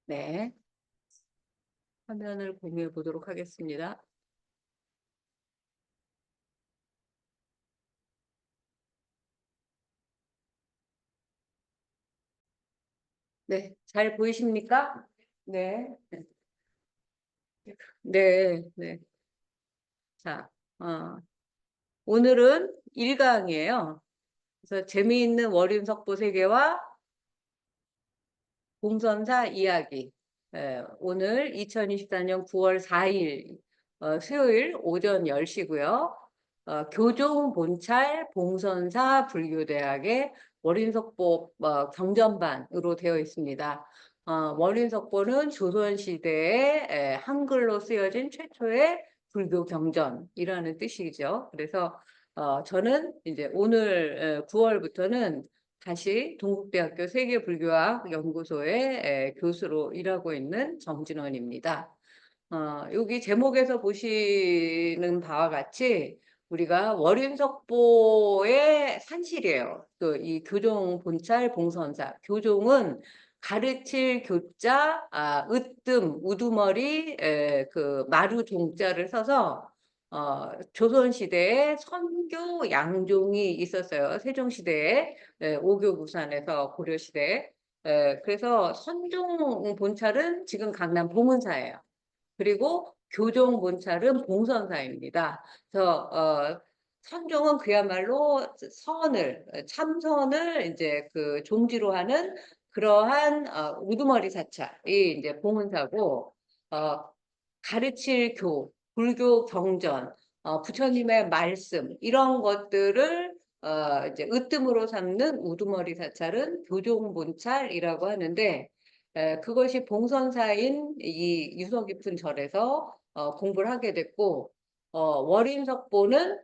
네, 화면을 공유해 보도록 하겠습니다. 네, 잘 보이십니까? 네, 네, 네. 자, 오늘은 1강이에요. 그래서 재미있는 월윤석보 세계와 공선사 이야기. 오늘 2024년 9월 4일 수요일 오전 10시고요. 교종 본찰 봉선사 불교대학의 월인석보 경전반으로 되어 있습니다. 월인석보는 조선시대에 한글로 쓰여진 최초의 불교 경전이라는 뜻이죠. 그래서 저는 이제 오늘 9월부터는 다시 동국대학교 세계불교학 연구소의 교수로 일하고 있는 정진원입니다. 여기 제목에서 보시는 바와 같이 우리가 월윤석보의 산실이에요. 이 교종 본찰 봉선사. 교종은 가르칠 교자, 으뜸, 우두머리, 그 마루 종자를 써서 조선시대에 선교 양종이 있었어요. 세종시대에, 오교부산에서 고려시대에. 그래서 선종 본찰은 지금 강남 봉은사예요. 그리고 교종 본찰은 봉선사입니다. 그래서 선종은 그야말로 참선을 이제 그 종지로 하는 그러한 우두머리 사찰이 이제 봉은사고, 어, 가르칠 불교 경전, 부처님의 말씀 이런 것들을 이제 으뜸으로 삼는 우두머리 사찰은 교종 본찰이라고 하는데, 그것이 봉선사인 이 유서 깊은 절에서 공부를 하게 됐고, 월인석보는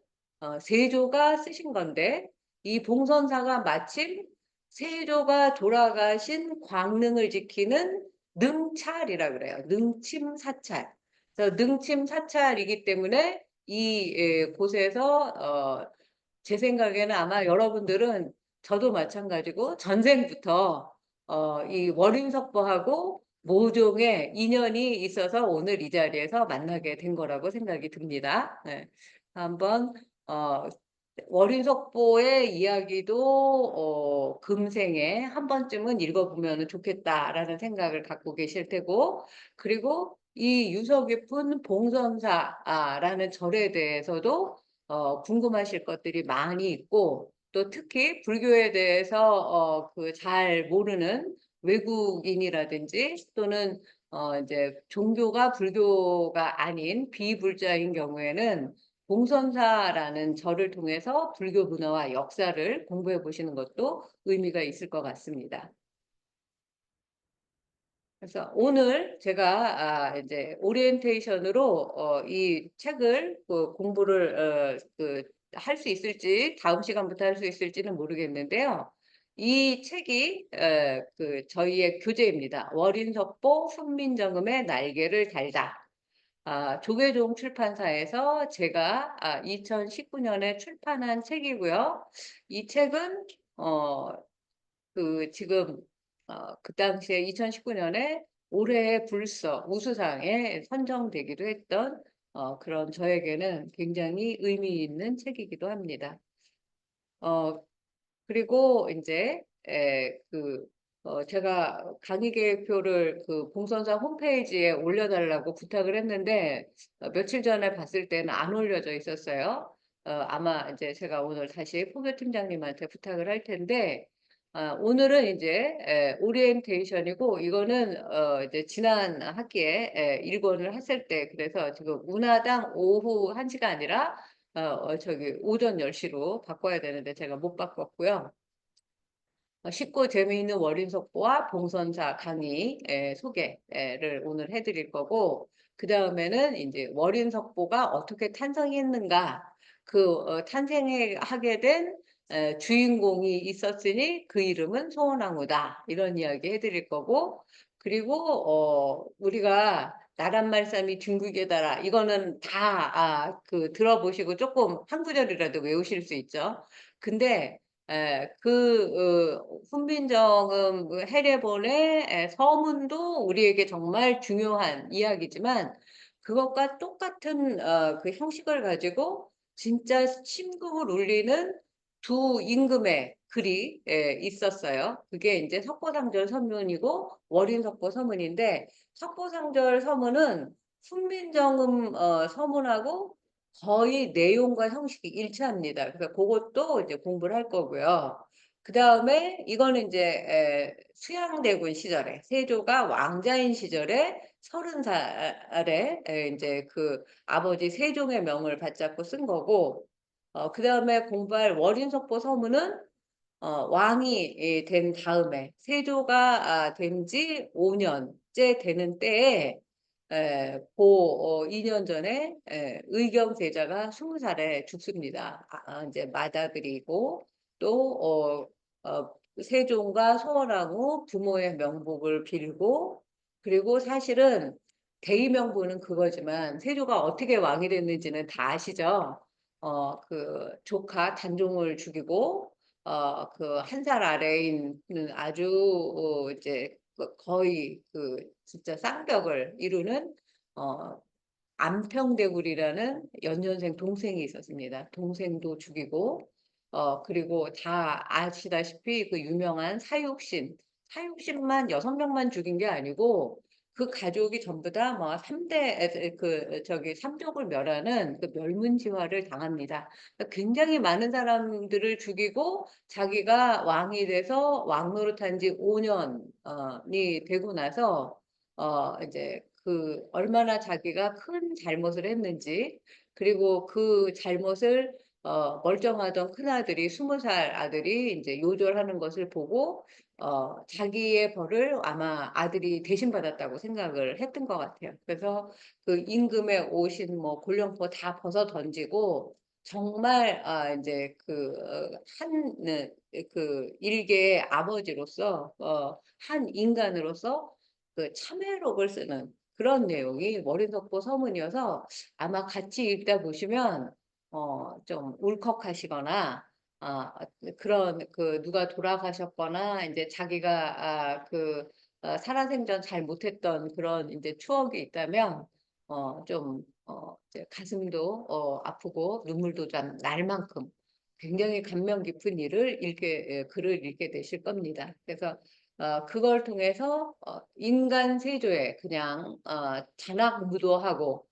세조가 쓰신 건데, 이 봉선사가 마침 세조가 돌아가신 광릉을 지키는 능찰이라 그래요. 능침사찰. 그래서 능침사찰이기 때문에 이 곳에서 제 생각에는 아마 여러분들은 저도 마찬가지고 전생부터 이 월인석보하고 모종의 인연이 있어서 오늘 이 자리에서 만나게 된 거라고 생각이 듭니다. 네. 한번 월인석보의 이야기도 금생에 한 번쯤은 읽어보면 좋겠다라는 생각을 갖고 계실 테고, 그리고 이 유서 깊은 봉선사라는 절에 대해서도 궁금하실 것들이 많이 있고, 또 특히 불교에 대해서 그 잘 모르는 외국인이라든지 또는 이제 종교가 불교가 아닌 비불자인 경우에는 봉선사라는 절을 통해서 불교 문화와 역사를 공부해 보시는 것도 의미가 있을 것 같습니다. 그래서 오늘 제가 이제 오리엔테이션으로 이 책을 그 공부를 할 수 있을지 다음 시간부터 할 수 있을지는 모르겠는데요. 이 책이 그 저희의 교재입니다. 월인석보 훈민정음의 날개를 달다. 조계종 출판사에서 제가 2019년에 출판한 책이고요. 이 책은 지금 그 당시에 2019년에 올해의 불서 우수상에 선정되기도 했던 그런 저에게는 굉장히 의미 있는 책이기도 합니다. 어, 그리고 이제 제가 강의 계획표를 그 봉선사 홈페이지에 올려달라고 부탁을 했는데 며칠 전에 봤을 때는 안 올려져 있었어요. 아마 이제 제가 오늘 다시 포교 팀장님한테 부탁을 할 텐데, 오늘은 이제 오리엔테이션이고 이거는 이제 지난 학기에 1권을 했을 때 그래서 지금 운하당 오후 1시가 아니라 저기 오전 10시로 바꿔야 되는데 제가 못 바꿨고요. 쉽고 재미있는 월인석보와 봉선사 강의 소개를 오늘 해드릴 거고, 그 다음에는 이제 월인석보가 어떻게 탄생했는가, 탄생하게 된 주인공이 있었으니 그 이름은 소원왕후다. 이런 이야기 해드릴 거고, 그리고 우리가 나란말씀이 중국에다라 이거는 다 들어보시고 조금 한 구절이라도 외우실 수 있죠. 근데 훈민정음 해례본의 서문도 우리에게 정말 중요한 이야기지만 그것과 똑같은 그 형식을 가지고 진짜 심금을 울리는 두 임금의 글이 있었어요. 그게 인제 석고상절 서문이고 월인석고 서문인데 석고상절 서문은 훈민정음 서문하고 거의 내용과 형식이 일치합니다. 그래서 고것도 이제 공부를 할 거고요. 그다음에 이거는 인제 수양대군 시절에 세조가 왕자인 시절에 30살에 인제 그 아버지 세종의 명을 받잡고 쓴 거고 그다음에 공부할 월인석보 서문은 왕이 된 다음에 세조가 된 지 5 년째 되는 때에 고 2년 전에 의경세자가 20 살에 죽습니다. 인제 맏아들이고 또 세종과 소원하고 부모의 명복을 빌고 그리고 사실은 대의명분은 그거지만 세조가 어떻게 왕이 됐는지는 다 아시죠? 그 조카 단종을 죽이고 그 한 살 아래인 아주 이제 거의 진짜 쌍벽을 이루는 어 안평대굴이라는 연년생 동생이 있었습니다. 동생도 죽이고 그리고 다 아시다시피 그 유명한 사육신, 사육신만 6 명만 죽인 게 아니고 그 가족이 전부 다 뭐 3 대 저기 삼족을 멸하는 그 멸문지화를 당합니다. 그러니까 굉장히 많은 사람들을 죽이고 자기가 왕이 돼서 왕 노릇한 지 5 년이 되고 나서 이제 얼마나 자기가 큰 잘못을 했는지 그리고 그 잘못을 멀쩡하던 큰아들이 20살 아들이 인제 요절하는 것을 보고 자기의 벌을 아마 아들이 대신 받았다고 생각을 했던 것 같아요. 그래서 그 임금의 옷인 뭐 골령포 다 벗어 던지고 정말 인제 한 일개의 아버지로서 한 인간으로서 참회록을 쓰는 그런 내용이 월인석보 서문이어서 아마 같이 읽다 보시면 좀 울컥하시거나 그런 누가 돌아가셨거나 인제 자기가 살아생전 잘 못했던 그런 인제 추억이 있다면 좀 이제 가슴도 아프고 눈물도 좀 날 만큼 굉장히 감명 깊은 글을 읽게 되실 겁니다. 그래서 그걸 통해서 인간 세조의 그냥 잔악무도하고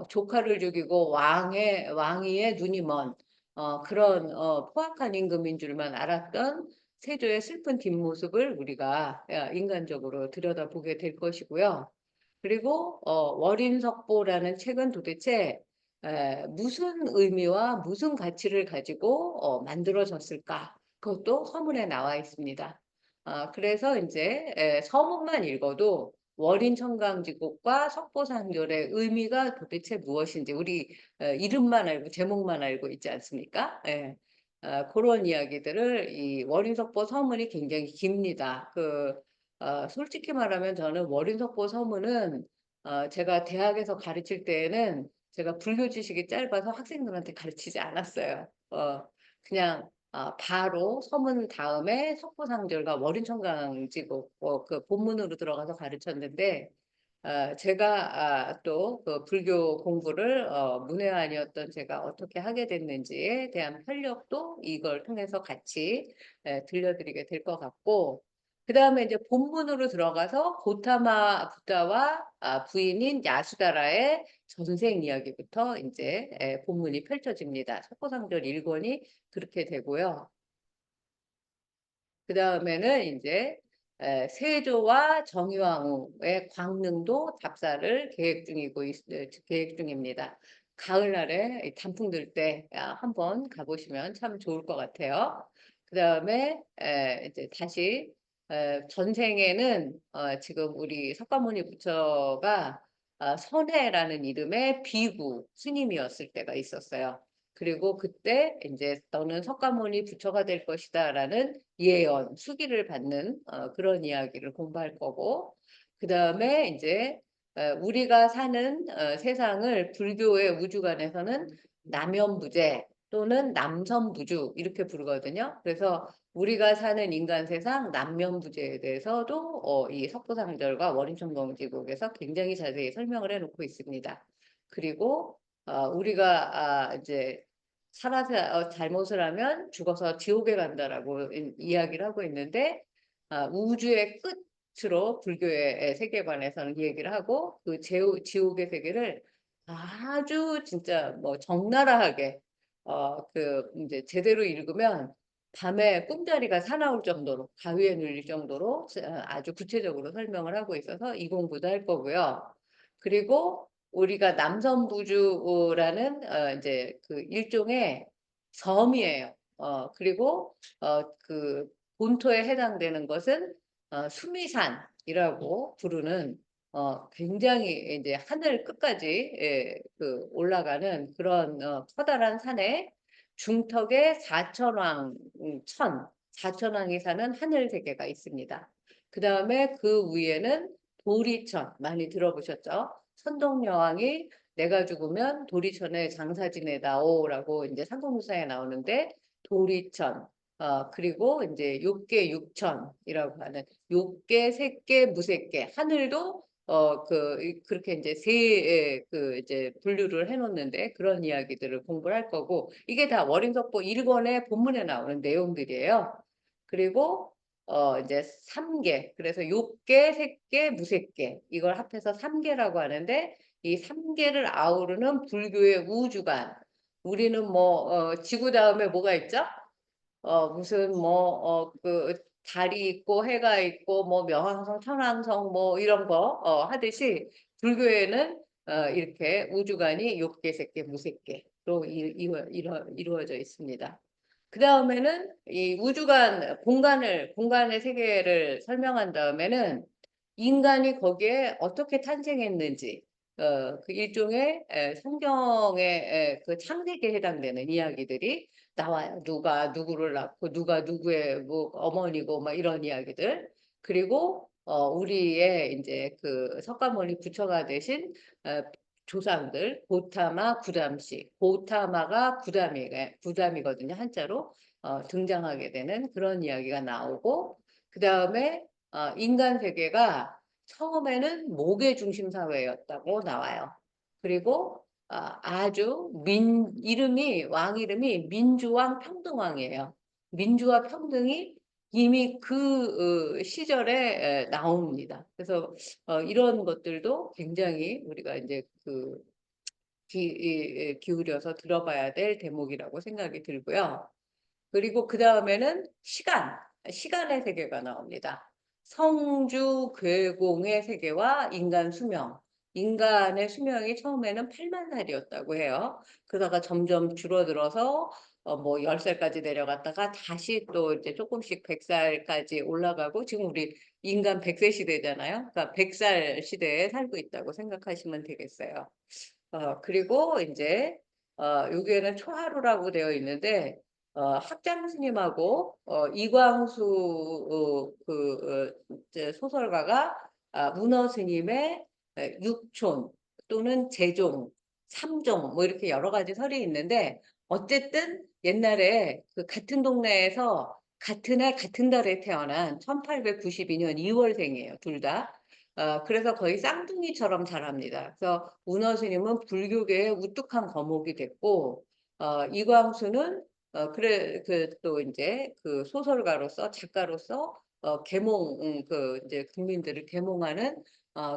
조카를 죽이고 왕위에 눈이 먼 그런 포악한 임금인 줄만 알았던 세조의 슬픈 뒷모습을 우리가 인간적으로 들여다보게 될 것이고요. 그리고 월인석보라는 책은 도대체 무슨 의미와 무슨 가치를 가지고 만들어졌을까? 그것도 서문에 나와 있습니다. 그래서 인제 서문만 읽어도 월인청강지곡과 석보상절의 의미가 도대체 무엇인지 우리 이름만 알고 제목만 알고 있지 않습니까? 예. 고런 이야기들을 이 월인석보 서문이 굉장히 깁니다. 솔직히 말하면 저는 월인석보 서문은 제가 대학에서 가르칠 때에는 제가 불교 지식이 짧아서 학생들한테 가르치지 않았어요. 그냥 바로 서문 다음에 석보상절과 월인청강지곡 본문으로 들어가서 가르쳤는데 제가 또 불교 공부를 문외한이었던 제가 어떻게 하게 됐는지에 대한 편력도 이걸 통해서 같이 들려드리게 될 것 같고 그다음에 이제 본문으로 들어가서 고타마 부다와 부인인 야수다라의 전생 이야기부터 인제 본문이 펼쳐집니다. 석고상절 1 권이 그렇게 되고요. 그다음에는 인제 세조와 정의왕후의 광릉도 답사를 계획 중입니다. 가을날에 이 단풍 들 때 한번 가 보시면 참 좋을 것 같아요. 그다음에 이제 다시 전생에는 지금 우리 석가모니 부처가 선해라는 이름의 비구 스님이었을 때가 있었어요. 그리고 그때 인제 "너는 석가모니 부처가 될 것이다."라는 예언, 수기를 받는 그런 이야기를 공부할 거고 그다음에 인제 우리가 사는 세상을 불교의 우주관에서는 남연부재 또는 남선부주 이렇게 부르거든요. 그래서 우리가 사는 인간 세상 남면부재에 대해서도 이 석고상절과 원인천공지국에서 굉장히 자세히 설명을 해놓고 있습니다. 그리고 우리가 이제 살아서 잘못을 하면 죽어서 지옥에 간다라고 이야기를 하고 있는데 우주의 끝으로 불교의 세계관에서는 이 얘기를 하고 그 지옥의 세계를 아주 진짜 뭐 적나라하게 그 이제 제대로 읽으면 밤에 꿈자리가 사나울 정도로 가위에 눌릴 정도로 아주 구체적으로 설명을 하고 있어서 이 공부도 할 거고요. 그리고 우리가 남선부주라는 이제 그 일종의 섬이에요. 그리고 그 본토에 해당되는 것은 수미산이라고 부르는 굉장히 이제 하늘 끝까지 그 올라가는 그런 커다란 산에 중턱에 사천왕이 사는 하늘 세계가 있습니다. 그 다음에 그 위에는 도리천 많이 들어보셨죠? 선동여왕이 내가 죽으면 도리천에 장사 지내다오라고 이제 삼국유사에 나오는데 도리천 그리고 이제 욕계 육천이라고 하는 욕계, 색계, 무색계 하늘도 그렇게 이제 그 이제 분류를 해놓는데 그런 이야기들을 공부를 할 거고 이게 다 월인석보 1권의 본문에 나오는 내용들이에요. 그리고 이제 3계 그래서 욕계, 색계, 무색계 이걸 합해서 3계라고 하는데 이 3계를 아우르는 불교의 우주관 우리는 뭐 지구 다음에 뭐가 있죠? 무슨 뭐 그 달이 있고 해가 있고 뭐 명왕성, 천왕성 뭐 이런 거 하듯이 불교에는 이렇게 우주관이 욕계, 색계, 무색계로 이루어져 있습니다. 그 다음에는 이 우주관 공간의 세계를 설명한 다음에는 인간이 거기에 어떻게 탄생했는지 그 일종의 성경의 그 창세기에 해당되는 이야기들이 나와요. 누가 누구를 낳고 누가 누구의 뭐 어머니고 막 이런 이야기들. 그리고 우리의 이제 그 석가모니 부처가 되신 조상들 고타마 구담시 고타마가 구담이거든요. 한자로 등장하게 되는 그런 이야기가 나오고 그 다음에 인간 세계가 처음에는 목의 중심 사회였다고 나와요. 그리고 아주 왕 이름이 민주왕 평등왕이에요. 민주와 평등이 이미 그 시절에 나옵니다. 그래서 이런 것들도 굉장히 우리가 이제 그 기울여서 들어봐야 될 대목이라고 생각이 들고요. 그리고 그 다음에는 시간의 세계가 나옵니다. 성주 괴공의 세계와 인간 수명. 인간의 수명이 처음에는 8만 살이었다고 해요. 그러다가 점점 줄어들어서 뭐 10살까지 내려갔다가 다시 또 이제 조금씩 100살까지 올라가고 지금 우리 인간 100세 시대잖아요. 그러니까 100살 시대에 살고 있다고 생각하시면 되겠어요. 그리고 이제 여기에는 초하루라고 되어 있는데 학장 스님하고 이광수 이제 소설가가 문어 스님의 육촌 또는 제종, 삼종 뭐 이렇게 여러 가지 설이 있는데 어쨌든 옛날에 그 같은 동네에서 같은 해 같은 달에 태어난 1892년 2월생이에요. 둘 다. 그래서 거의 쌍둥이처럼 자랍니다. 그래서 문어 스님은 불교계의 우뚝한 거목이 됐고 이광수는 그래 그 또 이제 그 소설가로서 작가로서 그 이제 국민들을 계몽하는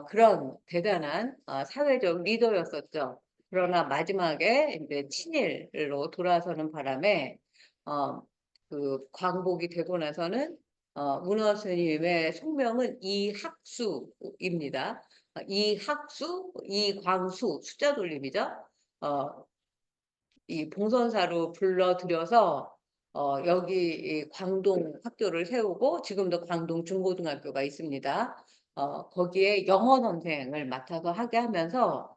그런 대단한 사회적 리더였었죠. 그러나 마지막에 이제 친일로 돌아서는 바람에 그 광복이 되고 나서는 문어 스님의 속명은 이학수입니다. 이학수, 이광수 숫자 돌림이죠. 이 봉선사로 불러들여서 여기 이 광동 학교를 세우고 지금도 광동 중고등학교가 있습니다. 거기에 영어 선생을 맡아서 하게 하면서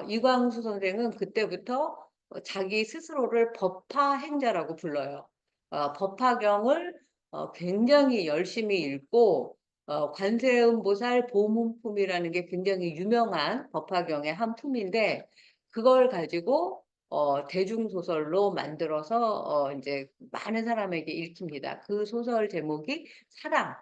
이광수 선생은 그때부터 자기 스스로를 법화 행자라고 불러요. 법화경을 굉장히 열심히 읽고 관세음보살 보문품이라는 게 굉장히 유명한 법화경의 한 품인데 그걸 가지고 대중소설로 만들어서 인제 많은 사람에게 읽힙니다. 그 소설 제목이 사랑,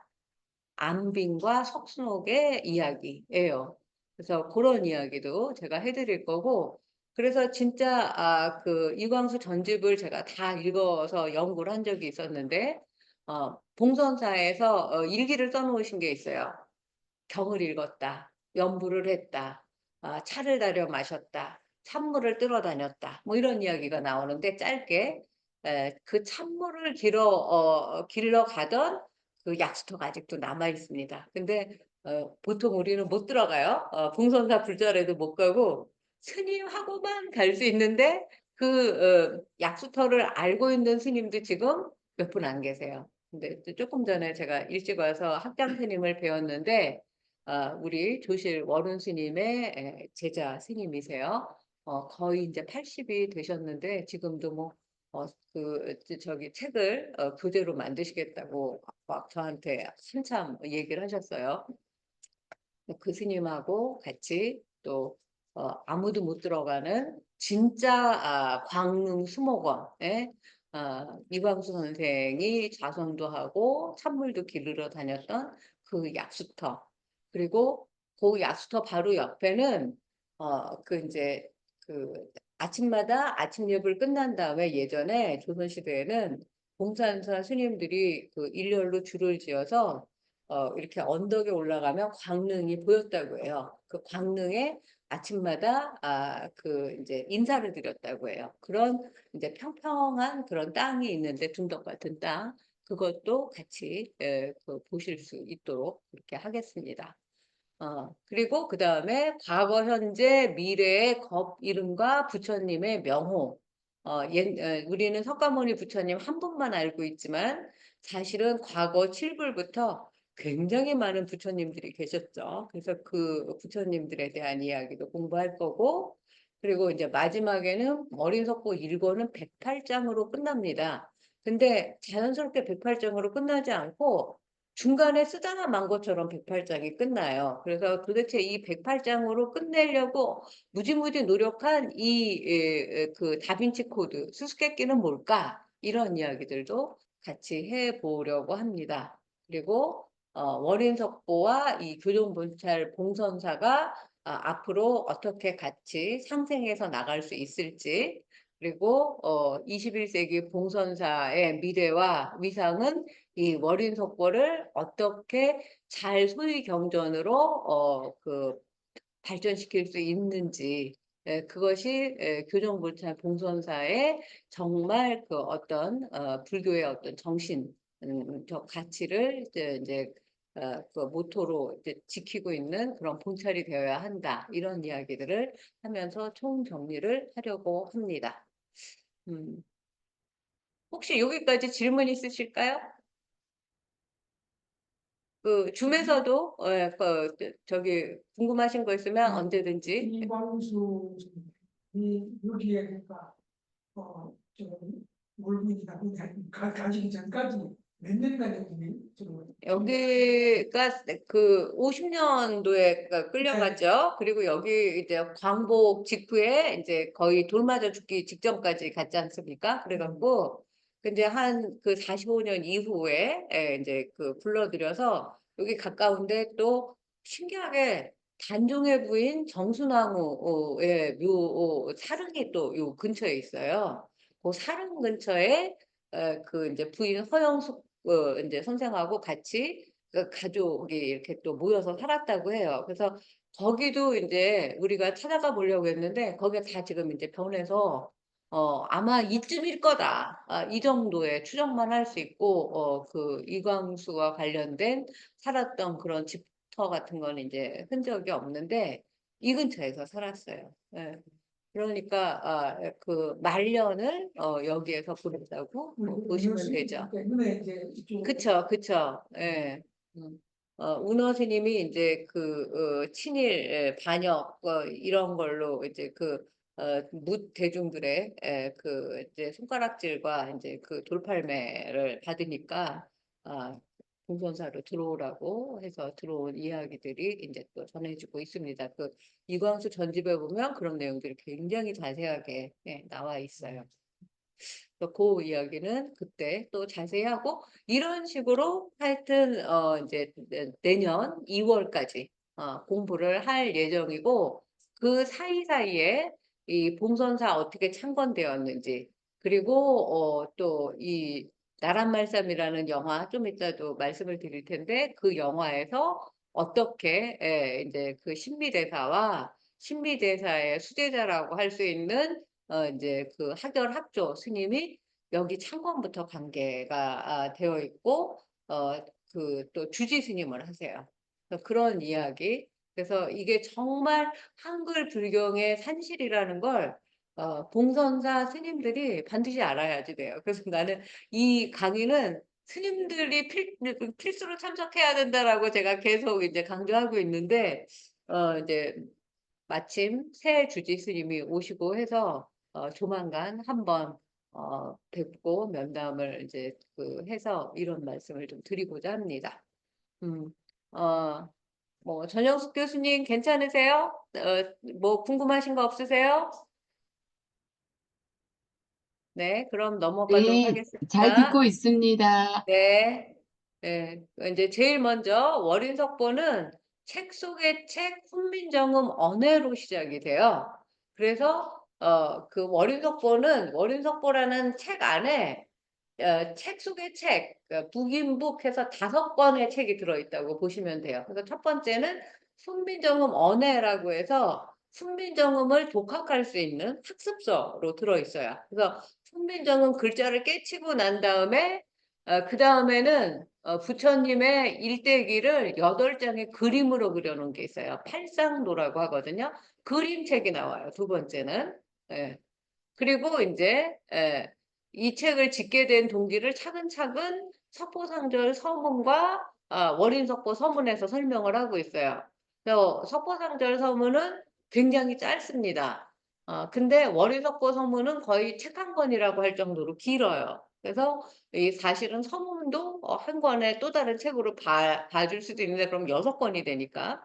안빈과 석순옥의 이야기예요. 그래서 고런 이야기도 제가 해 드릴 거고, 그래서 진짜 그 이광수 전집을 제가 다 읽어서 연구를 한 적이 있었는데, 봉선사에서 일기를 써 놓으신 게 있어요. 경을 읽었다. 연부를 했다. 차를 다려 마셨다. 찬물을 뜨러 다녔다. 뭐 이런 이야기가 나오는데, 짧게 그 찬물을 길러 가던 그 약수터가 아직도 남아 있습니다. 근데 보통 우리는 못 들어가요. 봉선사 불절에도 못 가고 스님하고만 갈 수 있는데, 그 약수터를 알고 있는 스님도 지금 몇 분 안 계세요. 근데 또 쪼끔 전에 제가 일찍 와서 학장 스님을 배웠는데, 우리 조실 원훈 스님의 제자 스님이세요. 거의 인제 80이 되셨는데, 지금도 뭐 저기 책을 교재로 만드시겠다고 막 저한테 한참 얘기를 하셨어요. 그 스님하고 같이 또 아무도 못 들어가는 진짜 광릉 수목원에 이광수 선생이 좌선도 하고 찬물도 기르러 다녔던 그 약수터, 그리고 그 약수터 바로 옆에는 그 인제 그 아침마다 아침 예불 끝난 다음에, 예전에 조선 시대에는 봉산사 스님들이 그 일렬로 줄을 지어서 이렇게 언덕에 올라가면 광릉이 보였다고 해요. 그 광릉에 아침마다 그 인제 인사를 드렸다고 해요. 그런 인제 평평한 그런 땅이 있는데, 둔덕 같은 땅, 그것도 같이 보실 수 있도록 그렇게 하겠습니다. 그리고 그다음에 과거, 현재, 미래의 겁 이름과 부처님의 명호. 우리는 석가모니 부처님 한 분만 알고 있지만, 사실은 과거 7불부터 굉장히 많은 부처님들이 계셨죠. 그래서 그 부처님들에 대한 이야기도 공부할 거고, 그리고 이제 마지막에는 어린석고 1권은 108장으로 끝납니다. 근데 자연스럽게 108장으로 끝나지 않고 중간에 쓰다가 만 것처럼 108장이 끝나요. 그래서 도대체 이 108장으로 끝내려고 무지무지 노력한 그 다빈치 코드, 수수께끼는 뭘까? 이런 이야기들도 같이 해 보려고 합니다. 그리고 원인석보와 이 교종본찰 봉선사가 앞으로 어떻게 같이 상생해서 나갈 수 있을지, 그리고 21세기 봉선사의 미래와 위상은 이 월인석고를 어떻게 잘 소위 경전으로 발전시킬 수 있는지, 그것이 교정불찰 봉선사의 정말 그 어떤 불교의 어떤 정신, 저 가치를 이제 그 모토로 이제 지키고 있는 그런 본찰이 되어야 한다. 이런 이야기들을 하면서 총정리를 하려고 합니다. 음. 혹시 여기까지 질문 있으실까요? 그 줌에서도 저기 궁금하신 거 있으면 언제든지. 이광수 여기에 그러니까 저 물건이다 가지기 전까지 몇 년간 여기가 그 50년도에 끌려갔죠. 그리고 여기 이제 광복 직후에 이제 거의 돌 맞아 죽기 직전까지 갔지 않습니까? 그래갖고 근데 한 그 45년 이후에 이제 그 불러들여서 여기 가까운데, 또 신기하게 단종의 부인 정순왕후의 사릉이 또 요 근처에 있어요. 그 사릉 근처에 그 이제 부인 허영숙 인제 선생하고 같이 그 가족이 이렇게 또 모여서 살았다고 해요. 그래서 거기도 인제 우리가 찾아가 보려고 했는데, 거기가 다 지금 인제 변해서 아마 이쯤일 거다. 이 정도의 추정만 할 수 있고, 그 이광수와 관련된 살았던 그런 집터 같은 거는 인제 흔적이 없는데, 이 근처에서 살았어요. 예. 그러니까 그 말년을 여기에서 보냈다고 보시면 되죠. 때문에 이제 이쪽 그쵸, 그쵸. 예. 음. 운어 스님이 인제 그 친일 반역 이런 걸로 이제 그 묻 대중들의 그 이제 손가락질과 인제 그 돌팔매를 받으니까 봉선사로 들어오라고 해서 들어온 이야기들이 이제 또 전해지고 있습니다. 그 이광수 전집에 보면 그런 내용들이 굉장히 자세하게 나와 있어요. 그 이야기는 그때 또 자세히 하고 이런 식으로 하여튼 이제 내년 2월까지 공부를 할 예정이고 그 사이사이에 이 봉선사 어떻게 창건되었는지 그리고 또 이 나란말씀이라는 영화 좀 이따도 말씀을 드릴 텐데 그 영화에서 어떻게 이제 그 신비대사와 신비대사의 수제자라고 할 수 있는 이제 그 하결 합조 스님이 여기 창건부터 관계가 되어 있고 그 또 주지 스님을 하세요. 그래서 그런 이야기. 그래서 이게 정말 한글 불경의 산실이라는 걸 봉선사 스님들이 반드시 알아야지 돼요. 그래서 나는 이 강의는 스님들이 필수로 참석해야 된다라고 제가 계속 이제 강조하고 있는데 이제 마침 새 주지 스님이 오시고 해서 조만간 한번 뵙고 면담을 이제 그 해서 이런 말씀을 좀 드리고자 합니다. 음, 어, 뭐 전영숙 교수님 괜찮으세요? 뭐 궁금하신 거 없으세요? 네, 그럼 넘어가도록 네, 잘 하겠습니다. 듣고 있습니다. 네. 네. 이제 제일 먼저 월인석보는 책 속의 책 훈민정음 언해로 시작이 돼요. 그래서 그 월인석보라는 책 안에 책 속의 책, 북인북 해서 5권의 책이 들어있다고 보시면 돼요. 그래서 첫 번째는 훈민정음 언해라고 해서 훈민정음을 독학할 수 있는 학습서로 들어있어요. 그래서 훈민정음 글자를 깨치고 난 다음에 그 다음에는 부처님의 일대기를 8장의 그림으로 그려놓은 게 있어요. 팔상도라고 하거든요. 그림책이 나와요. 두 번째는. 예. 그리고 이제 이 책을 짓게 된 동기를 차근차근 석포상절 서문과 월인석보 서문에서 설명을 하고 있어요. 그래서 석포상절 서문은 굉장히 짧습니다. 근데 월인석보 서문은 거의 책 한 권이라고 할 정도로 길어요. 그래서 이 사실은 서문도 한 권의 또 다른 책으로 봐줄 수도 있는데 그럼 6권이 되니까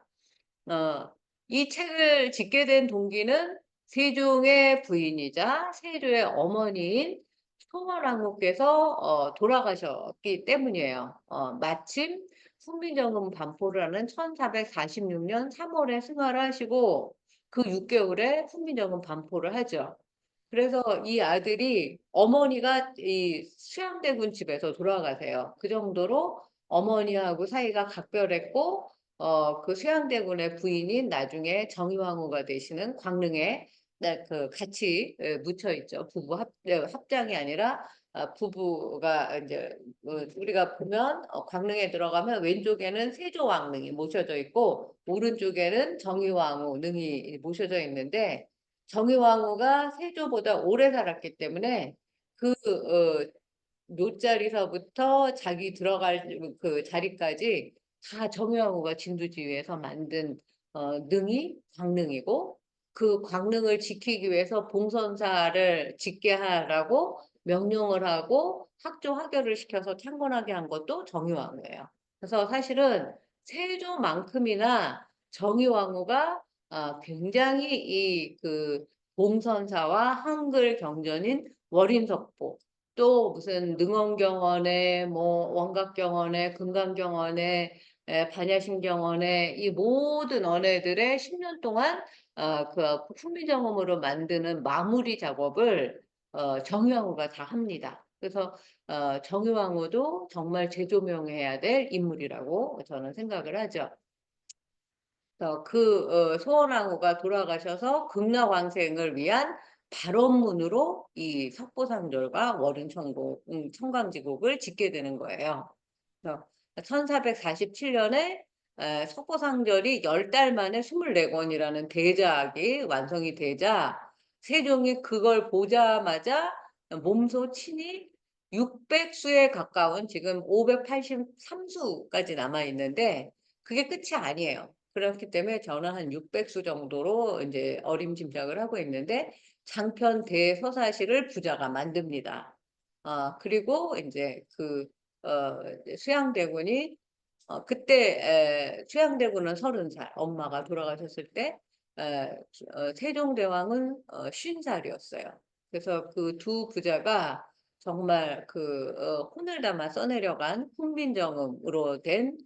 이 책을 짓게 된 동기는 세종의 부인이자 세조의 어머니인 소원왕후께서 돌아가셨기 때문이에요. 마침 훈민정음 반포를 하는 1446년 3월에 승하를 하시고 그 6개월에 훈민정음 반포를 하죠. 그래서 이 아들이 어머니가 이 수양대군 집에서 돌아가세요. 그 정도로 어머니하고 사이가 각별했고 그 수양대군의 부인인 나중에 정의왕후가 되시는 광릉에 그 같이 묻혀 있죠. 부부 합장이 아니라 부부가 이제 우리가 보면 광릉에 들어가면 왼쪽에는 세조왕릉이 모셔져 있고 오른쪽에는 정의왕후 능이 모셔져 있는데 정의왕후가 세조보다 오래 살았기 때문에 그 묘자리서부터 자기 들어갈 그 자리까지 다 정의왕후가 진두지휘해서 만든 능이 광릉이고 그 광릉을 지키기 위해서 봉선사를 짓게 하라고 명령을 하고 학조 하결을 시켜서 창건하게 한 것도 정의왕후예요. 그래서 사실은 세조만큼이나 정의왕후가 굉장히 이 그 봉선사와 한글 경전인 월인석보 또 무슨 능원경원에 뭐 원각경원에 금강경원에 반야심경원에 이 모든 언해들의 10년 동안 그 훈민정음으로 만드는 마무리 작업을 정의왕후가 다 합니다. 그래서 정의왕후도 정말 재조명해야 될 인물이라고 저는 생각을 하죠. 소원왕후가 돌아가셔서 극락왕생을 위한 발원문으로 이 석보상절과 청강지곡을 짓게 되는 거예요. 그래서 1447년에 석보상절이 10달 만에 24권이라는 대작이 완성이 되자 세종이 그걸 보자마자 몸소 친히 600수에 가까운 지금 583수까지 남아 있는데 그게 끝이 아니에요. 그렇기 때문에 저는 한 600수 정도로 이제 어림짐작을 하고 있는데 장편 대서사시를 부자가 만듭니다. 그리고 이제 그 수양대군이 그때 수양대군은 30살, 엄마가 돌아가셨을 때 에, 세종대왕은 50살이었어요. 그래서 그 두 부자가 정말 혼을 담아 써내려간 훈민정음으로 된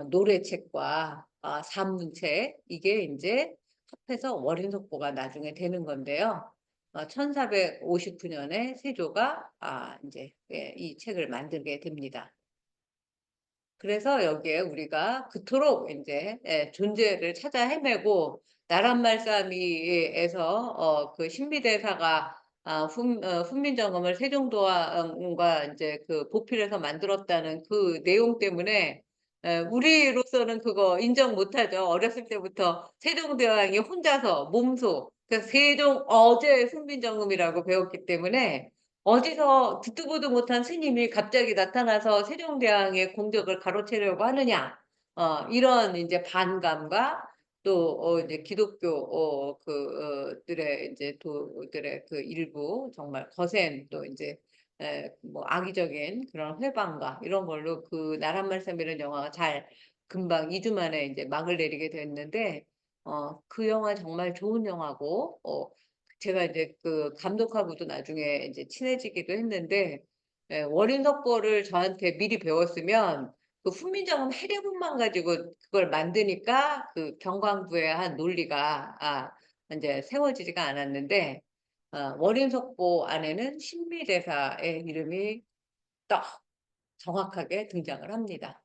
노래책과 산문책, 이게 이제 합해서 월인석보가 나중에 되는 건데요. 1459년에 세조가 이제 이 책을 만들게 됩니다. 그래서 여기에 우리가 그토록 이제 존재를 찾아 헤매고 나란말싸미에서 그 신비대사가 훈민정음을 세종도왕과 이제 그 보필해서 만들었다는 그 내용 때문에 우리로서는 그거 인정 못하죠. 어렸을 때부터 세종대왕이 혼자서 몸소 세종 어제 훈민정음이라고 배웠기 때문에 어디서 듣도 보도 못한 스님이 갑자기 나타나서 세종대왕의 공적을 가로채려고 하느냐, 이런 이제 반감과 또 이제 기독교 들의 이제 도들의 그 일부 정말 거센 또 이제 뭐 악의적인 그런 회방과 이런 걸로 그 나란말씀이라는 영화가 잘 금방 2주 만에 이제 막을 내리게 됐는데 그 영화 정말 좋은 영화고 제가 이제 그 감독하고도 나중에 이제 친해지기도 했는데 월인석보를 저한테 미리 배웠으면 그 훈민정음 해례문만 가지고 그걸 만드니까 그 경광부의 한 논리가 이제 세워지지가 않았는데 월인석보 안에는 신비대사의 이름이 딱 정확하게 등장을 합니다.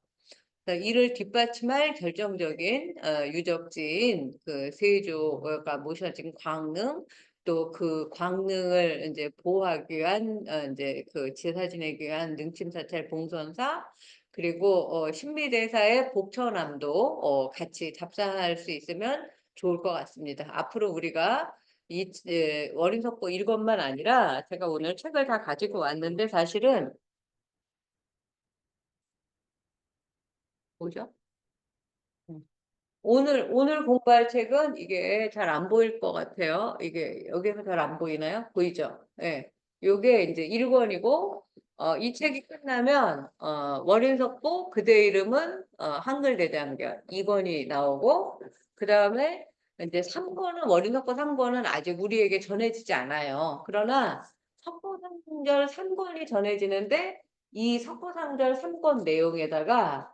이를 뒷받침할 결정적인 유적지인 그 세조가 모셔진 광릉, 또 그 광릉을 이제 보호하기 위한 이제 그 제사 지내기 위한 능침사찰 봉선사, 그리고 신비대사의 복처남도 같이 답사할 수 있으면 좋을 것 같습니다. 앞으로 우리가 이 월인석보 이것만 아니라 제가 오늘 책을 다 가지고 왔는데 사실은 뭐죠? 오늘 공부할 책은 이게 잘 안 보일 것 같아요. 이게 여기서 잘 안 보이나요? 보이죠? 예. 요게 이제 1권이고, 이 책이 끝나면, 월인석보 그대 이름은, 한글대장경 2권이 나오고, 그 다음에 이제 3권은, 월인석보 3권은 아직 우리에게 전해지지 않아요. 그러나 석고상절 3권이 전해지는데, 이 석고상절 3권 내용에다가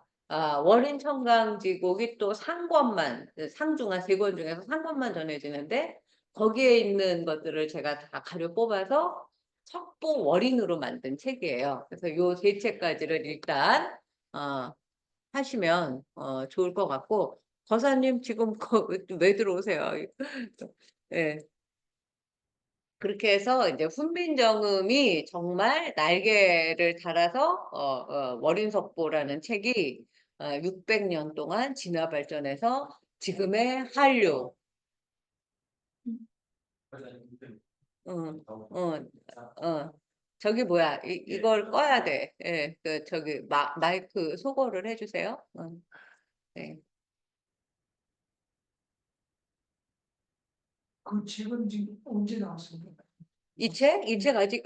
월인 청강지곡이 또 상권만, 상중하 3권 중에서 상권만 전해지는데 거기에 있는 것들을 제가 다 가려 뽑아서 석보 월인으로 만든 책이에요. 그래서 요 세 책까지를 일단 하시면 좋을 것 같고, 거사님 지금 왜 들어오세요? 예. 그렇게 해서 이제 훈민정음이 정말 날개를 달아서 월인석보라는 책이 600년 동안 진화 발전해서 지금의 한류, 응, 응, 저기 뭐야, 이걸 꺼야 돼. 예, 저기 마이크 소거를 해주세요. 네. 그 책은 지금 언제 나왔습니까? 이 책 아직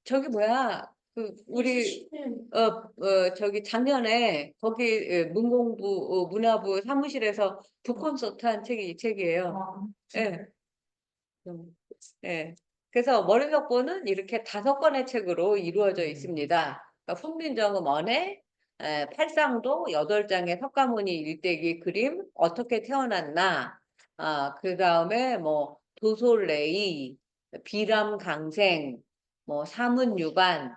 저기 뭐야, 우리 저기 작년에 거기 문공부 문화부 사무실에서 북콘서트 한 책이 이 책이에요. 예. 음, 예. 그래서 머리석보는 이렇게 5권의 책으로 이루어져 있습니다. 그러니까 훈민정음 원에 팔상도 8장의 석가모니 일대기 그림 어떻게 태어났나, 그 다음에 뭐 도솔레이, 비람강생, 뭐 사문유반,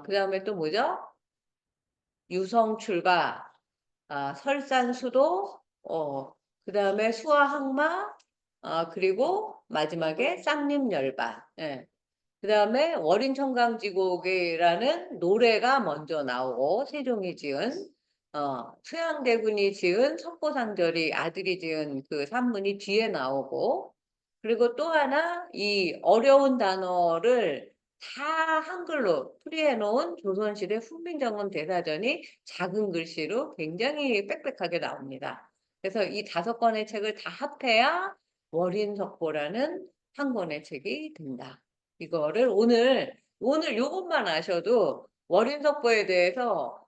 그 다음에 또 뭐죠? 유성출가, 설산수도, 그 다음에 수화항마, 그리고 마지막에 쌍림열반. 예. 그 다음에 월인청강지곡이라는 노래가 먼저 나오고, 세종이 지은, 수양대군이 지은 석고상절이 아들이 지은 그 산문이 뒤에 나오고, 그리고 또 하나, 이 어려운 단어를 다 한글로 풀이해 놓은 조선시대 훈민정음 대사전이 작은 글씨로 굉장히 빽빽하게 나옵니다. 그래서 이 5권의 책을 다 합해야 월인석보라는 한 권의 책이 된다. 이거를 오늘 요것만 아셔도 월인석보에 대해서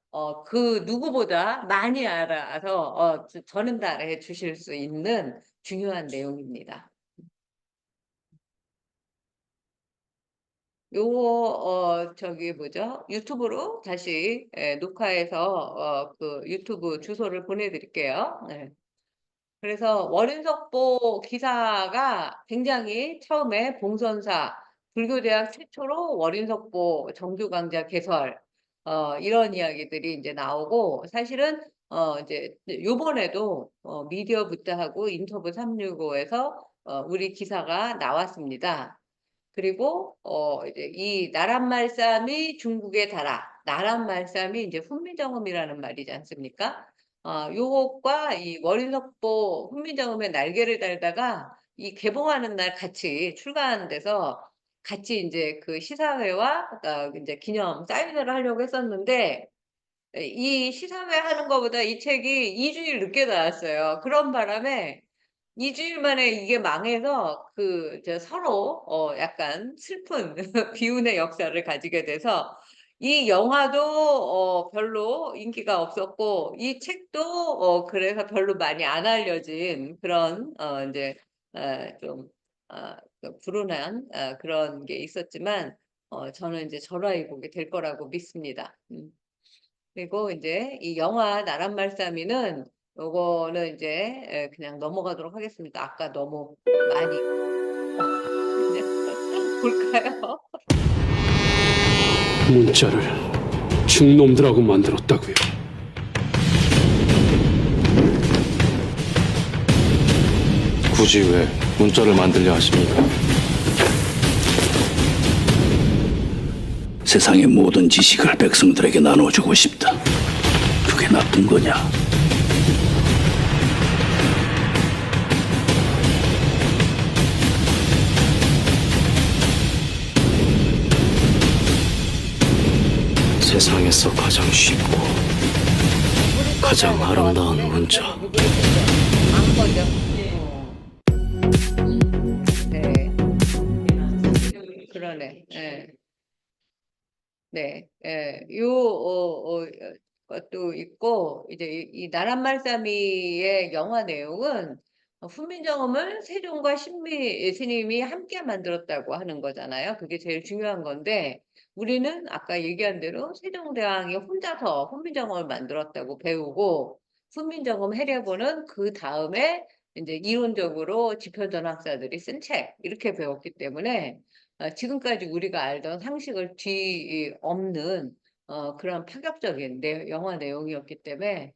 그 누구보다 많이 알아서 전달해 주실 수 있는 중요한 내용입니다. 요거 저기 뭐죠? 유튜브로 다시 녹화해서 그 유튜브 주소를 보내 드릴게요. 네. 그래서 월인석보 기사가 굉장히 처음에 봉선사 불교대학 최초로 월인석보 정규 강좌 개설 이런 이야기들이 이제 나오고 사실은 이제 요번에도 미디어 부타하고 인터뷰 365에서 우리 기사가 나왔습니다. 그리고 이제 이 나란 말씀이 중국에 달아. 나란 말씀이 이제 훈민정음이라는 말이지 않습니까? 요것과 이 월인석보 훈민정음의 날개를 달다가 이 개봉하는 날 같이 출간돼서 같이 인제 그 시사회와 인제 기념 사인회를 하려고 했었는데 이 시사회 하는 거보다 이 책이 2 주일 늦게 나왔어요. 그런 바람에 2 주일 만에 이게 망해서 서로 약간 슬픈 비운의 역사를 가지게 돼서 이 영화도 별로 인기가 없었고 이 책도 그래서 별로 많이 안 알려진 그런 인제 좀 불운한 그런 게 있었지만 저는 인제 절호의곡이 될 거라고 믿습니다. 그리고 인제 이 영화 나란 말싸미는 요거는 인제 그냥 넘어가도록 하겠습니다. 아까 너무 많이 그냥 볼까요? 문자를 중놈들하고 만들었다고요. 굳이 왜 문자를 만들려 하십니까? 세상의 모든 지식을 백성들에게 나눠주고 싶다. 그게 나쁜 거냐? 세상에서 가장 쉽고 가장 아름다운 문자. 안 거죠. 네. 그러네. 예. 네. 예. 것도 있고 이제 이 나란 말싸미의 영화 내용은 훈민정음을 세종과 신미 스님이 함께 만들었다고 하는 거잖아요. 그게 제일 중요한 건데 우리는 아까 얘기한 대로 세종대왕이 혼자서 훈민정음을 만들었다고 배우고 훈민정음 해례본은 그다음에 인제 이론적으로 지표전 학사들이 쓴 책 이렇게 배웠기 때문에 지금까지 우리가 알던 상식을 뒤엎는 그런 파격적인 영화 내용이었기 때문에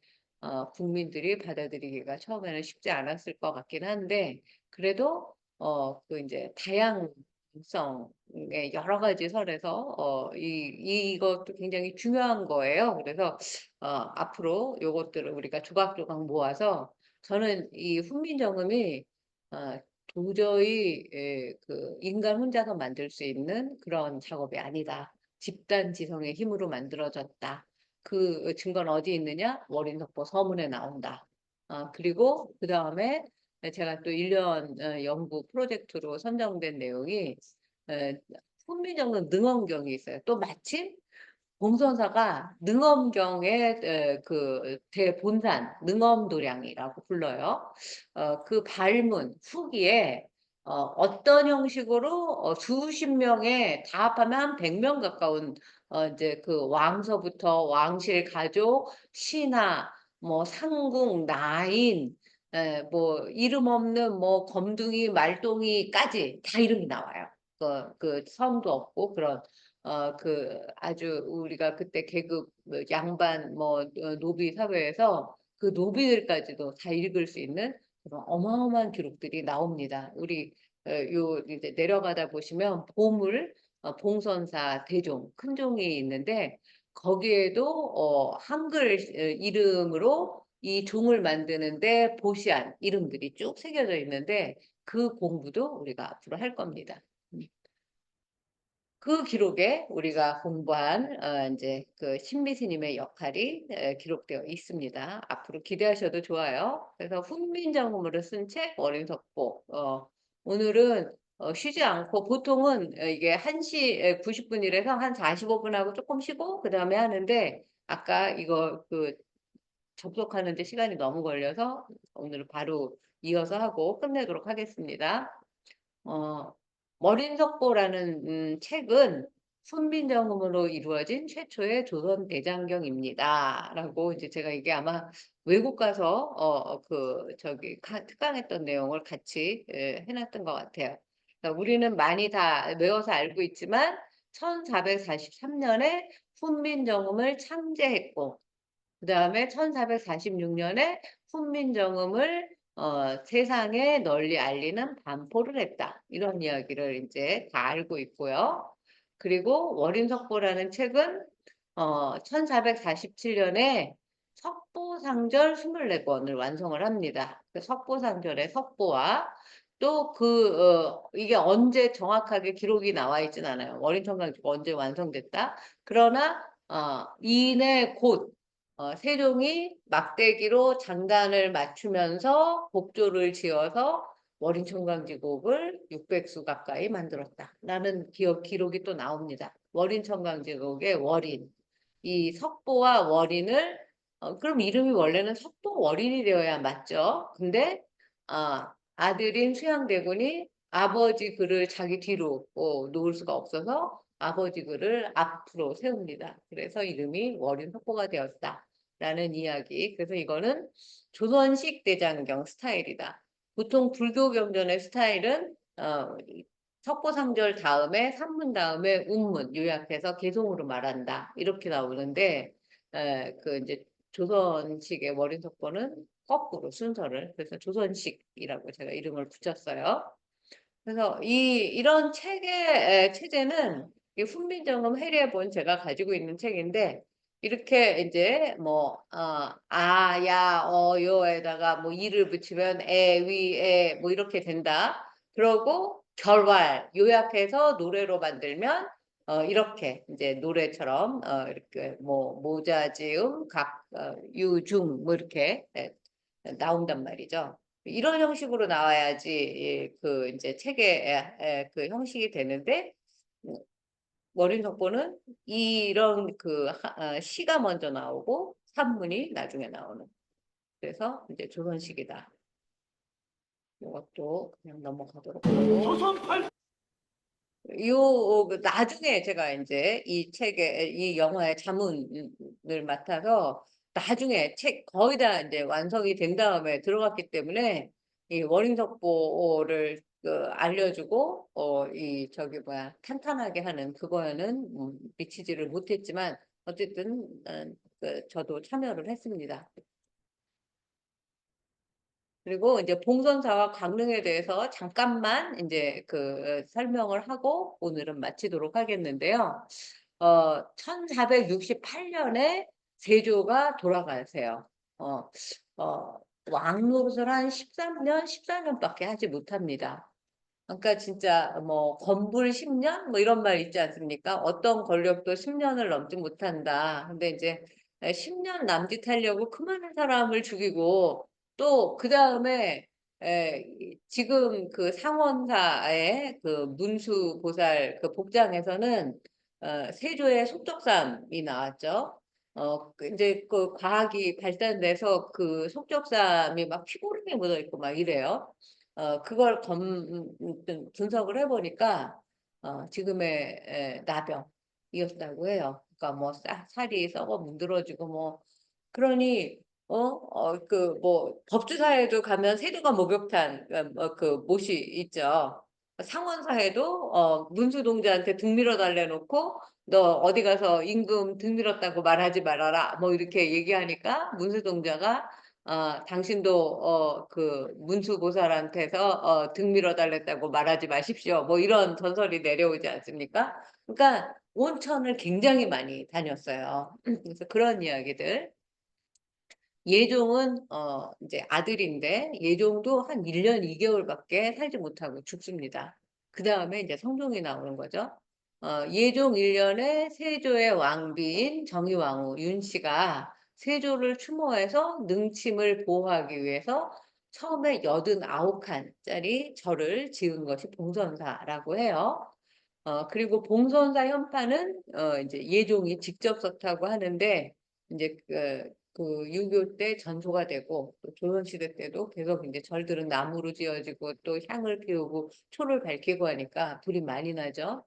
국민들이 받아들이기가 처음에는 쉽지 않았을 것 같긴 한데 그래도 인제 다양성의 여러 가지 설에서 이것도 굉장히 중요한 거예요. 그래서 앞으로 요것들을 우리가 조각조각 모아서 저는 이 훈민정음이 어 도저히 인간 혼자서 만들 수 있는 그런 작업이 아니다. 집단 지성의 힘으로 만들어졌다. 그 증거는 어디에 있느냐? 월인석보 서문에 나온다. 그리고 그다음에 제가 또 1년 연구 프로젝트로 선정된 내용이 에 훈민정음 능엄경이 있어요. 또 마침 봉선사가 능엄경의 대본산 능엄도량이라고 불러요. 그 발문 후기에 어떤 형식으로 수십 명의 다 합하면 한 100명 가까운 인제 그 왕서부터 왕실 가족, 신하, 뭐 상궁, 나인 뭐 이름 없는 뭐 검둥이, 말똥이까지 다 이름이 나와요. 성도 없고 그런 아주 우리가 그때 계급 뭐 양반 뭐 노비 사회에서 그 노비들까지도 다 읽을 수 있는 그런 어마어마한 기록들이 나옵니다. 우리 요 이제 내려가다 보시면 보물 봉선사 대종 큰 종이 있는데 거기에도 한글 이름으로 이 종을 만드는데 보시한 이름들이 쭉 새겨져 있는데 그 공부도 우리가 앞으로 할 겁니다. 음. 그 기록에 우리가 공부한 인제 그 신미 스님의 역할이 기록되어 있습니다. 앞으로 기대하셔도 좋아요. 그래서 훈민정음으로 쓴 책 월인석보 오늘은 쉬지 않고 보통은 이게 1시 90분이라서 한 45분 하고 조금 쉬고 그다음에 하는데 아까 이거 접속하는 데 시간이 너무 걸려서 오늘 바로 이어서 하고 끝내도록 하겠습니다. 머린석보라는 책은 훈민정음으로 이루어진 최초의 조선 대장경입니다. 라고 이제 제가 이게 아마 외국 가서 특강했던 내용을 같이 해놨던 것 같아요. 그러니까 우리는 많이 다 외워서 알고 있지만 1443년에 훈민정음을 창제했고 그 다음에 1446년에 훈민정음을 세상에 널리 알리는 반포를 했다. 이런 이야기를 이제 다 알고 있고요. 그리고 월인석보라는 책은 1447년에 석보상절 24권을 완성을 합니다. 그 석보상절의 석보와 또 이게 언제 정확하게 기록이 나와 있진 않아요. 월인천강지가 언제 완성됐다. 그러나 이내 곧 세종이 막대기로 장단을 맞추면서 곡조를 지어서 월인천강지곡을 600수 가까이 만들었다라는 기록이 또 나옵니다. 월인천강지곡의 월인, 이 석보와 월인을 그럼 이름이 원래는 석보월인이 되어야 맞죠. 근데 아들인 수양대군이 아버지 글을 자기 뒤로 놓을 수가 없어서 아버지 글을 앞으로 세웁니다. 그래서 이름이 월인석보가 되었다. 라는 이야기. 그래서 이거는 조선식 대장경 스타일이다. 보통 불교 경전의 스타일은 석보상절 다음에 산문 다음에 운문 요약해서 개송으로 말한다. 이렇게 나오는데 이제 조선식의 월인석보는 거꾸로 순서를 그래서 조선식이라고 제가 이름을 붙였어요. 그래서 이런 책의 체제는 훈민정음 해례본 제가 가지고 있는 책인데 이렇게 이제 아, 야, 요에다가 뭐 이를 붙이면 위, 뭐 이렇게 된다. 그러고 결말 요약해서 노래로 만들면 이렇게 이제 노래처럼 이렇게 뭐 모자지음 유중 뭐 이렇게 나온단 말이죠. 이런 형식으로 나와야지 이제 책의 그 형식이 되는데 월인석보는 이런 시가 먼저 나오고 산문이 나중에 나오는. 그래서 이제 조선식이다. 이것도 그냥 넘어가도록 하고. 나중에 제가 이제 이 영화의 자문을 맡아서 나중에 책 거의 다 이제 완성이 된 다음에 들어갔기 때문에 이 월인석보를 알려주고 탄탄하게 하는 그거에는 미치지를 못했지만 어쨌든 저도 참여를 했습니다. 그리고 이제 봉선사와 강릉에 대해서 잠깐만 이제 설명을 하고 오늘은 마치도록 하겠는데요. 1468년에 세조가 돌아가세요. 왕노릇을 한 13년, 14년밖에 하지 못합니다. 그러니까 진짜 뭐 건불 10년 뭐 이런 말 있지 않습니까? 어떤 권력도 10년을 넘지 못한다. 근데 이제 10년 남짓하려고 그만한 사람을 죽이고 또 그 다음에 지금 상원사의 문수보살 복장에서는 세조의 속적삼이 나왔죠. 이제 과학이 발달돼서 속적삼이 막 피고름이 묻어 있고 막 이래요. 그걸 분석을 해보니까 지금의 나병이었다고 해요. 그러니까 뭐 살이 썩어 문드러지고 뭐 그러니 법주사에도 가면 세조가 목욕탕 못이 있죠. 상원사에도 문수동자한테 등 밀어 달래 놓고 너 어디 가서 임금 등 밀었다고 말하지 말아라 뭐 이렇게 얘기하니까 문수동자가 당신도 문수보살한테서 등 밀어 달랬다고 말하지 마십시오. 뭐 이런 전설이 내려오지 않습니까? 그러니까 온천을 굉장히 많이 다녔어요. 그래서 그런 이야기들. 예종은 이제 아들인데 예종도 한 1년 2개월밖에 살지 못하고 죽습니다. 그 다음에 이제 성종이 나오는 거죠. 예종 1년에 세조의 왕비인 정의왕후 윤씨가 세조를 추모해서 능침을 보호하기 위해서 처음에 89칸짜리 절을 지은 것이 봉선사라고 해요. 그리고 봉선사 현판은 이제 예종이 직접 썼다고 하는데 이제 그 유교 때 전소가 되고 또 조선시대 때도 계속 이제 절들은 나무로 지어지고 또 향을 피우고 초를 밝히고 하니까 불이 많이 나죠.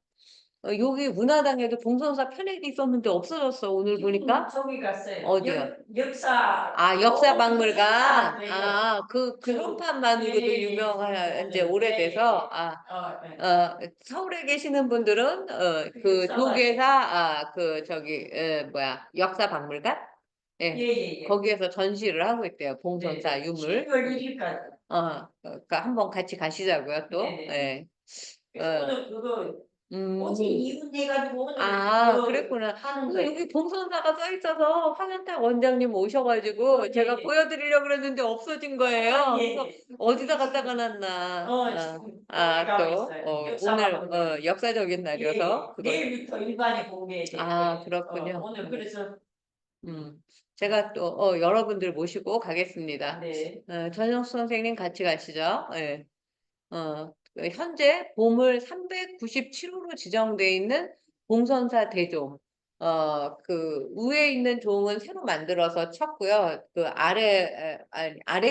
여기 문화당에도 봉선사 편액이 있었는데 없어졌어 오늘 보니까. 저기 갔어요. 어디요? 역사. 역사박물관. 네. 그 현판만으로도 예. 유명한 이제 오래돼서 서울에 계시는 분들은 그 조계사 그 저기 뭐야 역사박물관 예 예예예. 거기에서 전시를 하고 있대요 봉선사 유물. 12월 1일까지. 그러니까 한번 같이 가시자고요 또. 네네. 예. 오늘 그거 음. 어제 이웃해가지고 오늘 그거 그랬구나. 하는 근데 거예요. 여기 봉선사가 써 있어서 황현탁 원장님 오셔가지고 제가 예. 보여드리려고 그랬는데 없어진 거예요. 그래서 예. 어디다 갖다가 놨나. 지금 가고 또 있어요. 오늘 역사박물관. 역사적인 날이어서 그걸. 내일부터 일반에 공개될 거예요. 그렇군요. 오늘 그래서 제가 또 여러분들 모시고 가겠습니다. 네. 전영수 선생님 같이 가시죠. 예. 현재 보물 397호로 지정돼 있는 봉선사 대종. 그 위에 있는 종은 새로 만들어서 쳤고요. 그 아래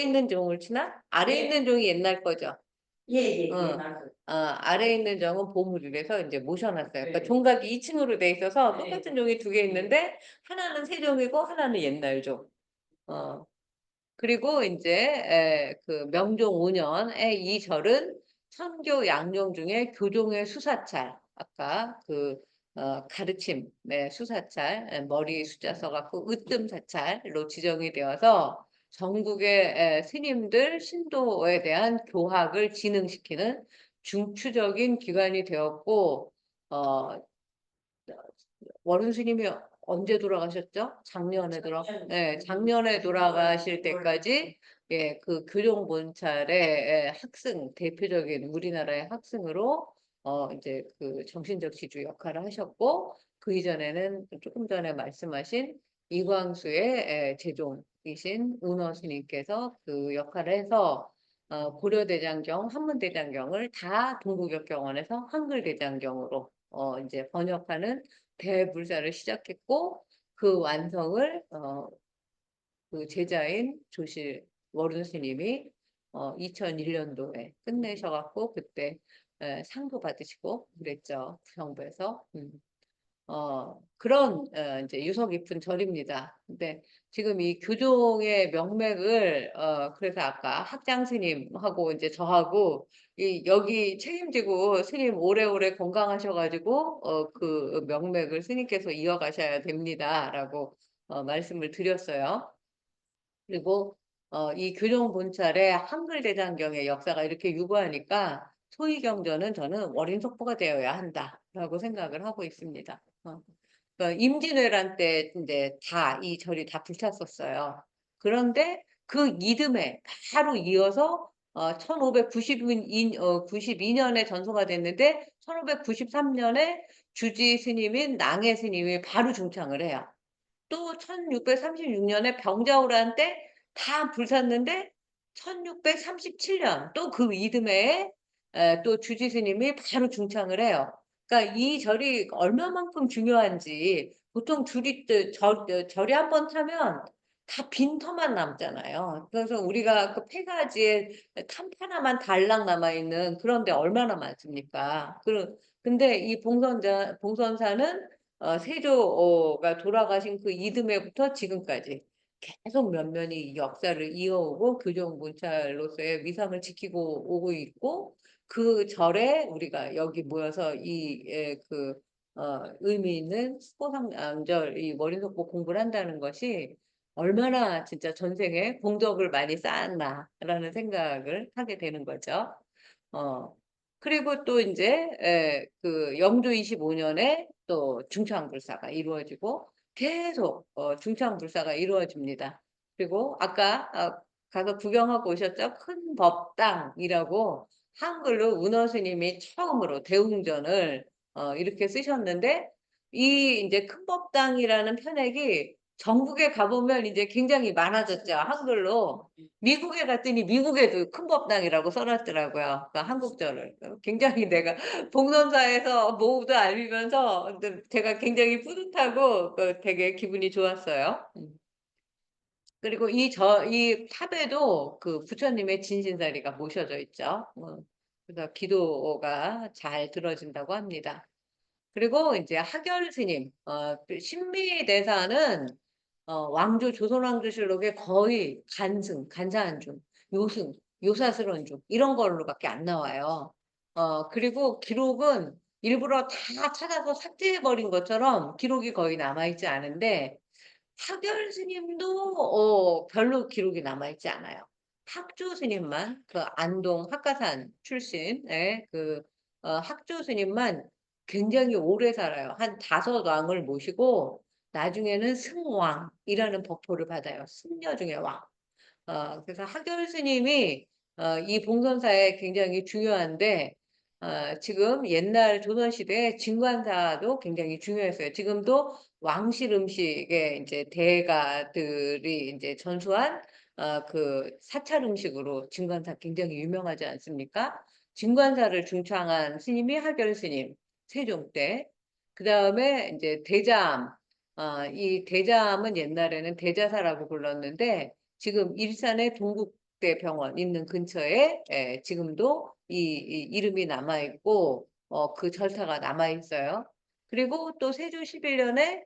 있는 종을 치나? 아래 예. 있는 종이 옛날 거죠. 예예예. 아래 있는 종은 보물이라서 이제 모셔놨어요. 그러니까 네. 종각이 2층으로 돼 있어서 네. 똑같은 종이 두 개 있는데 하나는 새 종이고 하나는 옛날 종. 그리고 이제 그 명종 5년에 이 절은 선교 양종 중에 교종의 수사찰, 아까 그 가르침, 수사찰, 머리 숫자 써갖고 으뜸사찰로 지정이 되어서 전국의 스님들 신도에 대한 교학을 진흥시키는 중추적인 기관이 되었고, 원훈 스님이 언제 돌아가셨죠? 작년에 돌아가실 때까지 그 교종 본찰의 학승 대표적인 우리나라의 학승으로 이제 그 정신적 지주 역할을 하셨고 그 이전에는 조금 전에 말씀하신 이광수의 제종이신 운어 스님께서 그 역할을 해서 고려대장경, 한문대장경을 다 동국역경원에서 한글대장경으로 이제 번역하는 대불사를 시작했고 그 완성을 그 제자인 조실 월운 스님이 2001년도에 끝내셔갖고 그때 상도 받으시고 그랬죠 정부에서. 그런 이제 유서 깊은 절입니다. 근데 지금 이 교종의 명맥을 그래서 아까 학장 스님하고 이제 저하고 여기 책임지고 스님 오래오래 건강하셔가지고 그 명맥을 스님께서 이어가셔야 됩니다라고 말씀을 드렸어요. 그리고 이 교종 본찰의 한글 대장경의 역사가 이렇게 유구하니까 소위경전은 저는 월인속보가 되어야 한다라고 생각을 하고 있습니다. 임진왜란 때 이제 다 이 절이 다 불탔었어요. 그런데 그 이듬해 바로 이어서 1592년에 전소가 됐는데 1593년에 주지 스님인 낭해 스님이 바로 중창을 해요. 또 1636년에 병자호란 때 다 불탔는데 1637년 또 그 이듬해에 또 주지 스님이 바로 중창을 해요. 그러니까 이 절이 얼마만큼 중요한지 보통 절이 한 번 타면 다 빈터만 남잖아요. 그래서 우리가 그 폐가지에 칸 하나만 달랑 남아있는 그런 데 얼마나 많습니까? 근데 이 봉선사는 세조가 돌아가신 그 이듬해부터 지금까지 계속 면면이 이 역사를 이어오고 교종본찰로서의 위상을 지키고 오고 있고 그 절에 우리가 여기 모여서 의미 있는 수보상절 이 월인속보 공부를 한다는 것이 얼마나 진짜 전생에 공덕을 많이 쌓았나라는 생각을 하게 되는 거죠. 그리고 또 이제 그 영조 25년에 또 중창불사가 이루어지고 계속 중창불사가 이루어집니다. 그리고 아까 가서 구경하고 오셨죠? 큰 법당이라고 한글로 운어 스님이 처음으로 대웅전을 이렇게 쓰셨는데 이 이제 큰 법당이라는 편액이 전국에 가보면 이제 굉장히 많아졌죠. 한글로. 미국에 갔더니 미국에도 큰 법당이라고 써놨더라고요. 그 한국절을. 굉장히 내가 봉선사에서 모두 알리면서 제가 굉장히 뿌듯하고 되게 기분이 좋았어요. 그리고 이 탑에도 그 부처님의 진신사리가 모셔져 있죠. 그래서 기도가 잘 들어진다고 합니다. 그리고 이제 하결 스님, 그 신미대사는 왕조 조선왕조실록에 거의 간사한중, 요승, 요사스런중 이런 걸로밖에 안 나와요. 그리고 기록은 일부러 다 찾아서 삭제해버린 것처럼 기록이 거의 남아있지 않은데 하결 스님도 별로 기록이 남아있지 않아요. 학조 스님만 그 안동 학가산 출신의 그 학조 스님만 굉장히 오래 살아요. 한 5왕을 모시고 나중에는 승왕이라는 법호를 받아요. 승려 중에 왕. 그래서 하결 스님이 이 봉선사에 굉장히 중요한데 지금 옛날 조선시대에 진관사도 굉장히 중요했어요. 지금도 왕실 음식에 이제 대가들이 이제 전수한 그 사찰 음식으로 진관사 굉장히 유명하지 않습니까? 진관사를 중창한 스님이 하결 스님, 세종 때. 그 다음에 이제 대자암, 이 대자암은 옛날에는 대자사라고 불렀는데 지금 일산의 동국대병원 있는 근처에 지금도 이 이름이 남아있고 그 절타가 남아있어요. 그리고 또 세조 11년에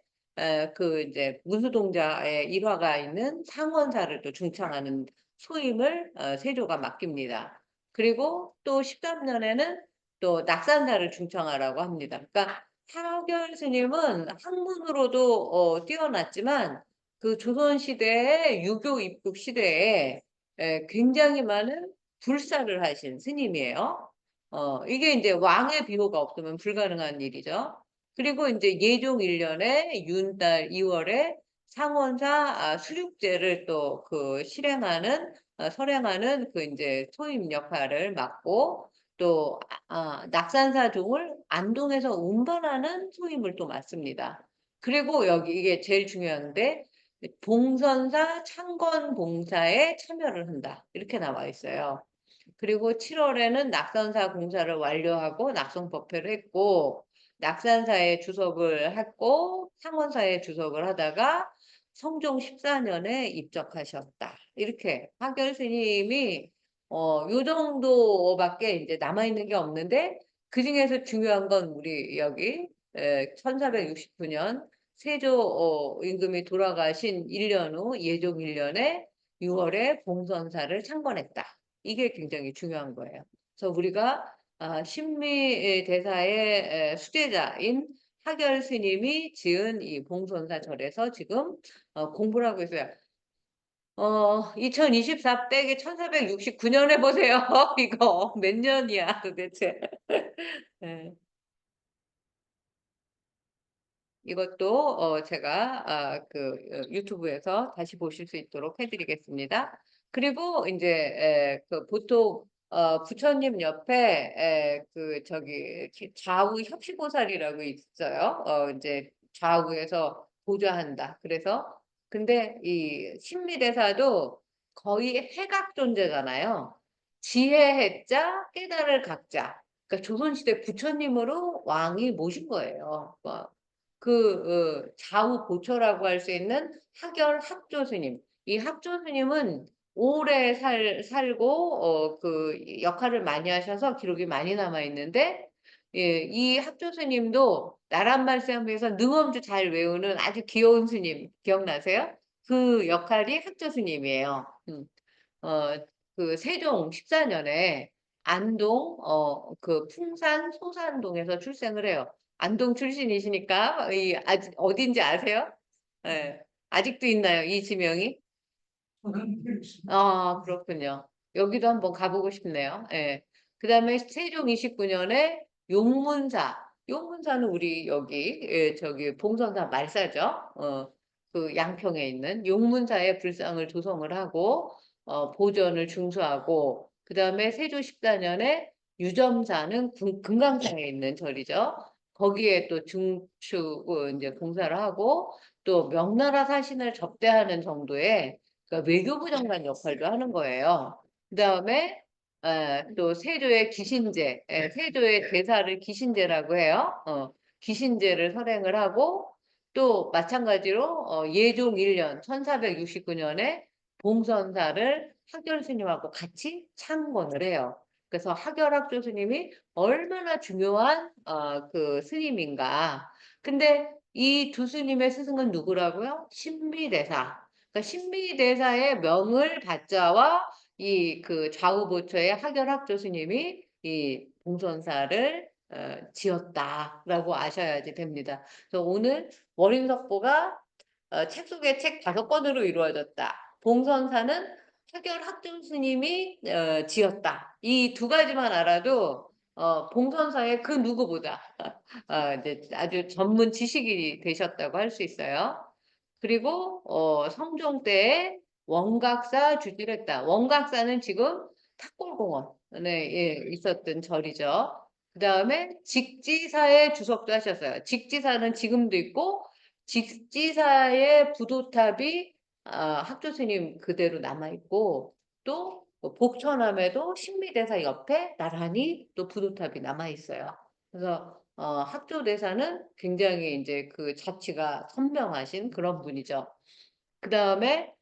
그 이제 문수동자의 일화가 있는 상원사를 또 중창하는 소임을 세조가 맡깁니다. 그리고 또 13년에는 또 낙산사를 중창하라고 합니다. 그러니까 하결 스님은 학문으로도 뛰어났지만 그 조선시대의 유교 입국 시대에 굉장히 많은 불사를 하신 스님이에요. 이게 이제 왕의 비호가 없으면 불가능한 일이죠. 그리고 이제 예종 1년에 윤달 2월에 상원사 수륙제를 또 그 실행하는 설행하는 그 이제 소임 역할을 맡고 또 낙산사종을 안동에서 운반하는 소임을 또 맡습니다. 그리고 여기 이게 제일 중요한데 봉선사 창건봉사에 참여를 한다. 이렇게 나와 있어요. 그리고 7월에는 낙산사 공사를 완료하고 낙성법회를 했고 낙산사에 주석을 했고 상원사에 주석을 하다가 성종 14년에 입적하셨다. 이렇게 하결 스님이 요 정도밖에 이제 남아있는 게 없는데 그 중에서 중요한 건 우리 여기 1469년 세조 임금이 돌아가신 1년 후 예종 1년에 6월에 봉선사를 창건했다. 이게 굉장히 중요한 거예요. 그래서 우리가 신미 대사의 수제자인 하결 스님이 지은 이 봉선사 절에서 지금 공부를 하고 있어요. 2024 빼기 1469년 해보세요. 이거 몇 년이야 도대체. 네. 이것도 제가 유튜브에서 다시 보실 수 있도록 해드리겠습니다. 그리고 이제 그 보통 부처님 옆에 그 저기 좌우 협시보살이라고 있어요. 이제 좌우에서 보좌한다. 그래서 근데 이 신미대사도 거의 해각 존재잖아요. 지혜 해자, 깨달을 각자. 그러니까 조선시대 부처님으로 왕이 모신 거예요. 좌우 보초라고 할 수 있는 하결 학조 스님. 이 학조 스님은 오래 살고 그 역할을 많이 하셔서 기록이 많이 남아 있는데 이 학조 스님도 나란 말씀에서 능엄주 잘 외우는 아주 귀여운 스님 기억나세요? 그 역할이 학조 스님이에요. 그 세종 14년에 안동 그 풍산 소산동에서 출생을 해요. 안동 출신이시니까 어딘지 아세요? 네. 아직도 있나요, 이 지명이? 저는 그렇습니다. 그렇군요. 여기도 한번 가보고 싶네요. 예. 그 다음에 세종 29년에 용문사. 용문사는 우리 여기, 저기 봉선사 말사죠. 그 양평에 있는 용문사의 불상을 조성을 하고, 보전을 중수하고, 그 다음에 세조 14년에 유점사는 금강산에 있는 절이죠. 거기에 또 중추 이제 봉사를 하고 또 명나라 사신을 접대하는 정도의 그러니까 외교부 장관 역할도 하는 거예요. 그다음에 또 세조의 기신제, 세조의 대사를 기신제라고 해요. 기신제를 선행을 하고 또 마찬가지로 예종 1년 1469년에 봉선사를 학열 스님하고 같이 창건을 해요. 그래서 학열학조 스님이 얼마나 중요한 그 스님인가. 근데 이 두 스님의 스승은 누구라고요? 신비대사. 그러니까 신비대사의 명을 받자와 이 그 좌우보처의 학열학조 스님이 이 봉선사를 지었다라고 아셔야지 됩니다. 그래서 오늘 월인석보가 책 속의 책 5권으로 이루어졌다. 봉선사는 학열학조 스님이 지었다. 이 두 가지만 알아도 봉선사의 그 누구보다 이제 아주 전문 지식이 되셨다고 할 수 있어요. 그리고 성종 때에 원각사 주지를 했다. 원각사는 지금 탑골공원에 있었던 절이죠. 그 다음에 직지사의 주석도 하셨어요. 직지사는 지금도 있고 직지사의 부도탑이 학조 스님 그대로 남아있고 또 복천함에도 신미대사 옆에 나란히 또 부도탑이 남아있어요. 그래서 학조대사는 굉장히 이제 그 자치가 선명하신 그런 분이죠. 그 다음에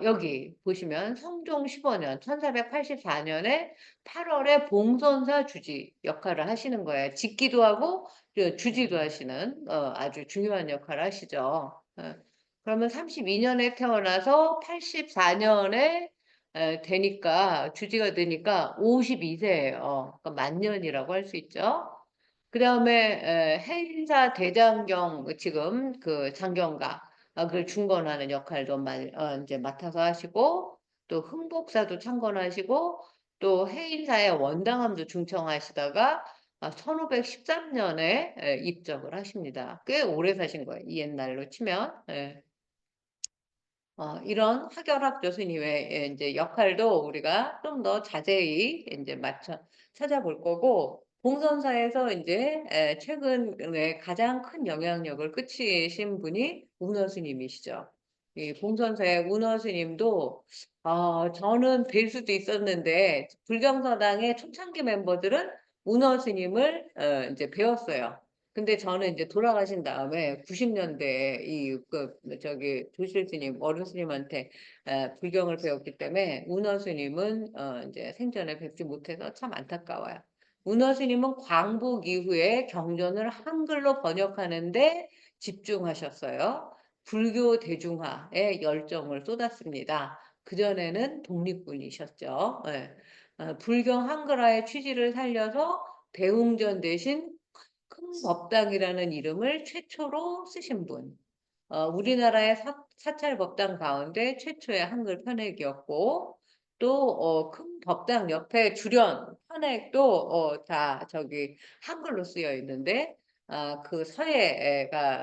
여기 보시면 성종 15년 1484년에 8월에 봉선사 주지 역할을 하시는 거예요. 직기도 하고 주지도 하시는 아주 중요한 역할을 하시죠. 그러면 32년에 태어나서 84년에 되니까 주지가 되니까 52세예요. 그러니까 만년이라고 할 수 있죠. 그 다음에 해인사 대장경 지금 그 장경가 그걸 중건하는 역할도 이제 맡아서 하시고 또 흥복사도 창건하시고 또 해인사의 원당함도 중청하시다가 1513년에 입적을 하십니다. 꽤 오래 사신 거예요. 이 옛날로 치면. 이런 학열학조 스님의 이제 역할도 우리가 좀 더 자세히 이제 맞춰 찾아볼 거고 봉선사에서 이제 최근에 가장 큰 영향력을 끼치신 분이 운어 스님이시죠. 이 봉선사의 운어 스님도 저는 뵐 수도 있었는데 불경서당의 초창기 멤버들은 운어 스님을 이제 배웠어요. 근데 저는 이제 돌아가신 다음에 90년대에 저기 조실 스님, 어른 스님한테 불경을 배웠기 때문에 운어 스님은 이제 생전에 뵙지 못해서 참 안타까워요. 운어 스님은 광복 이후에 경전을 한글로 번역하는데 집중하셨어요. 불교 대중화에 열정을 쏟았습니다. 그전에는 독립군이셨죠. 불경 한글화의 취지를 살려서 대웅전 대신 큰 법당이라는 이름을 최초로 쓰신 분. 우리나라의 사찰 법당 가운데 최초의 한글 편액이었고 또 큰 법당 옆에 주련 편액도 다 저기 한글로 쓰여 있는데 그 서예가로서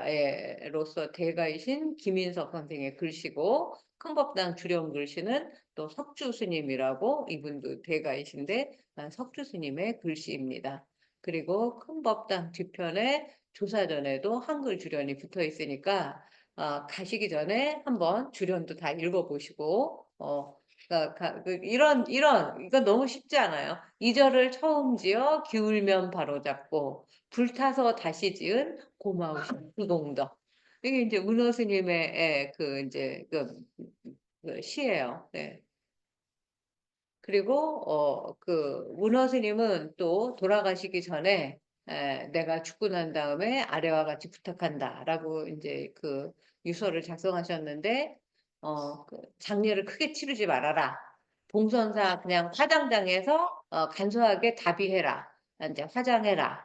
대가이신 김인석 선생의 글씨고 큰 법당 주련 글씨는 또 석주 스님이라고 이분도 대가이신데 석주 스님의 글씨입니다. 그리고 큰 법당 뒤편에 조사전에도 한글 주련이 붙어 있으니까 가시기 전에 한번 주련도 다 읽어보시고 이건 너무 쉽지 않아요. 이절을 처음 지어 기울면 바로 잡고 불타서 다시 지은 고마우신 구동덕. 이게 이제 운어 스님의 이제 그 시예요. 네. 그리고 그 운어 스님은 또 돌아가시기 전에 내가 죽고 난 다음에 아래와 같이 부탁한다라고 이제 그 유서를 작성하셨는데 그 장례를 크게 치르지 말아라. 봉선사 그냥 화장장에서 간소하게 답의해라. 이제 화장해라.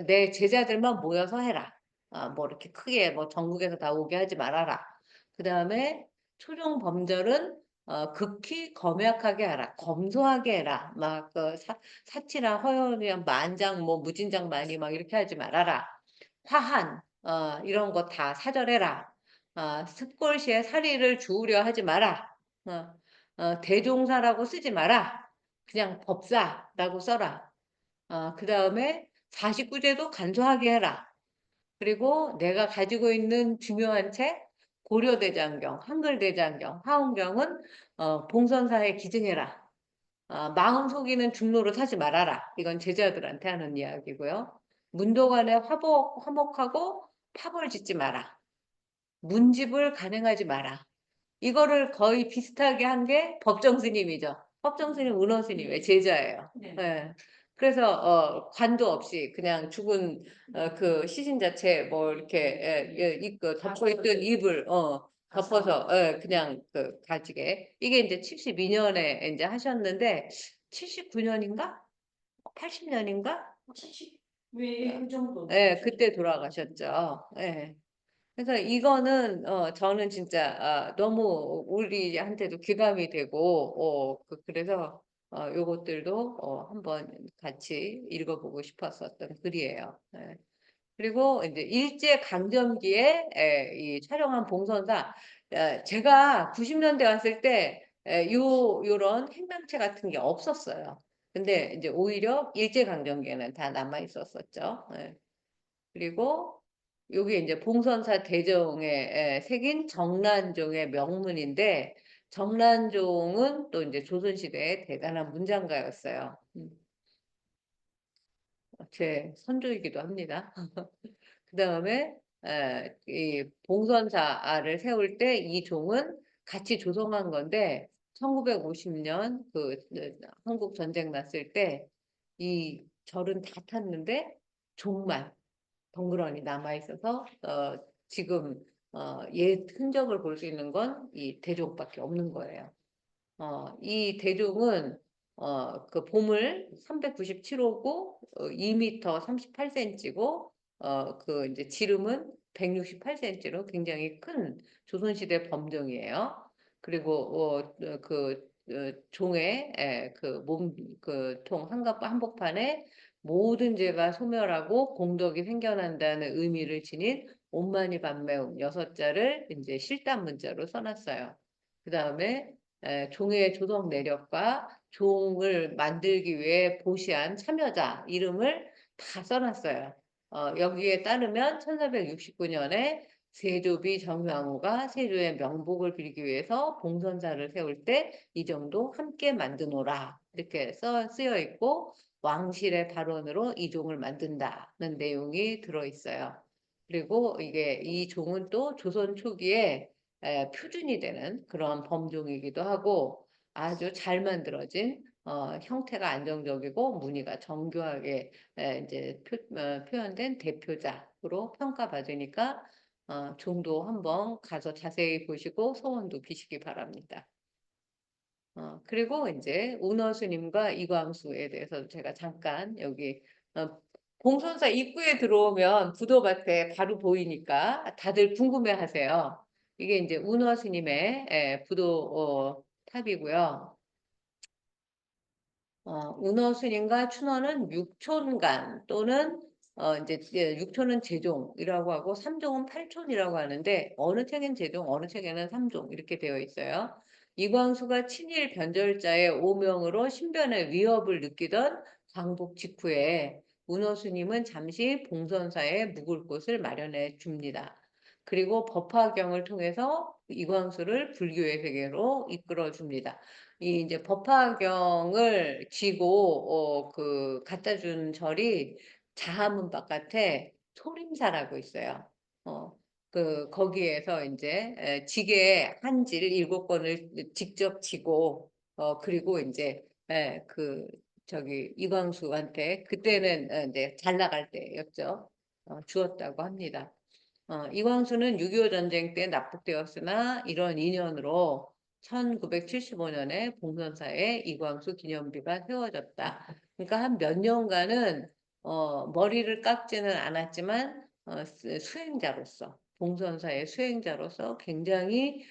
내 제자들만 모여서 해라. 뭐 이렇게 크게 뭐 전국에서 다 오게 하지 말아라. 그 다음에 초종 범절은 극히 검약하게 하라. 검소하게 해라. 막 사치나 허연이나 만장 뭐 무진장 많이 막 이렇게 하지 말아라. 화한 이런 거 다 사절해라. 습골시에 사리를 주우려 하지 마라. 대종사라고 쓰지 마라. 그냥 법사라고 써라. 그 다음에 49제도 간소하게 해라. 그리고 내가 가지고 있는 중요한 책, 고려대장경, 한글대장경, 화엄경은 봉선사에 기증해라. 마음 속이는 중로로 타지 말아라. 이건 제자들한테 하는 이야기고요. 문도관에 화목하고 파벌 짓지 마라. 문집을 간행하지 마라. 이거를 거의 비슷하게 한 게 법정스님이죠. 법정스님 은어스님의 제자예요. 네. 예. 그래서 관도 없이 그냥 죽은 그 시신 자체 뭐 이렇게 덮고 있던 입을 덮어서 그냥 그 가지게 이게 이제 72년에 이제 하셨는데 79년인가 80년인가 왜그 정도? 그때 돌아가셨죠. 예. 그래서 이거는 저는 진짜 너무 우리한테도 귀감이 되고 그래서 요것들도 한번 같이 읽어보고 싶었었던 글이에요. 예. 그리고 이제 일제 강점기에 이 촬영한 봉선사 제가 90년대 왔을 때 요런 행당체 같은 게 없었어요. 근데 이제 오히려 일제 강점기에는 다 남아 있었었죠. 예. 그리고 요게 이제 봉선사 대정에 새긴 정란종의 명문인데 정란종은 또 이제 조선시대의 대단한 문장가였어요. 제 선조이기도 합니다. 그 다음에 이 봉선사를 세울 때 이 종은 같이 조성한 건데 1950년 한국 전쟁 났을 때 이 절은 다 탔는데 종만 덩그러니 남아 있어서 지금 옛 흔적을 볼 수 있는 건 이 대종밖에 없는 거예요. 이 대종은 그 보물 397호고 2m 38cm고 그 이제 지름은 168cm로 굉장히 큰 조선시대 범종이에요. 그리고 종의 그몸그통 한복판에 모든 죄가 소멸하고 공덕이 생겨난다는 의미를 지닌 온만이 반매음 6자를 이제 실단 문자로 써놨어요. 그 다음에 종의 조성 내력과 종을 만들기 위해 보시한 참여자 이름을 다 써놨어요. 여기에 따르면 1469년에 세조비 정황후가 세조의 명복을 빌기 위해서 봉선사를 세울 때 이 정도 함께 만드노라 이렇게 쓰여 있고 왕실의 발언으로 이 종을 만든다는 내용이 들어있어요. 그리고 이 종은 또 조선 초기에 표준이 되는 그런 범종이기도 하고 아주 잘 만들어진 형태가 안정적이고 무늬가 정교하게 이제 표현된 대표작으로 평가받으니까 종도 한번 가서 자세히 보시고 소원도 비시기 바랍니다. 그리고 이제 운어스님과 이광수에 대해서 제가 잠깐 여기 봉선사 입구에 들어오면 부도밭에 바로 보이니까 다들 궁금해하세요. 이게 이제 운어스님의 부도 탑이고요. 운어스님과 춘원은 육촌간 또는 이제 육촌은 제종이라고 하고 삼종은 팔촌이라고 하는데 어느 책엔 제종, 어느 책에는 삼종 이렇게 되어 있어요. 이광수가 친일 변절자의 오명으로 신변의 위협을 느끼던 광복 직후에 운어스님은 잠시 봉선사에 묵을 곳을 마련해 줍니다. 그리고 법화경을 통해서 이광수를 불교의 세계로 이끌어 줍니다. 이 이제 법화경을 쥐고 갖다 준 절이 자하문 바깥에 소림사라고 있어요. 거기에서 이제 지게 한질 7권을 직접 지고 그리고 이제 저기 이광수한테 그때는 이제 잘 나갈 때였죠. 주었다고 합니다. 이광수는 6.25 전쟁 때 납북되었으나 이런 인연으로 1975년에 봉선사에 이광수 기념비가 세워졌다. 그러니까 한 몇 년간은 머리를 깎지는 않았지만 수행자로서 봉선사의 수행자로서 굉장히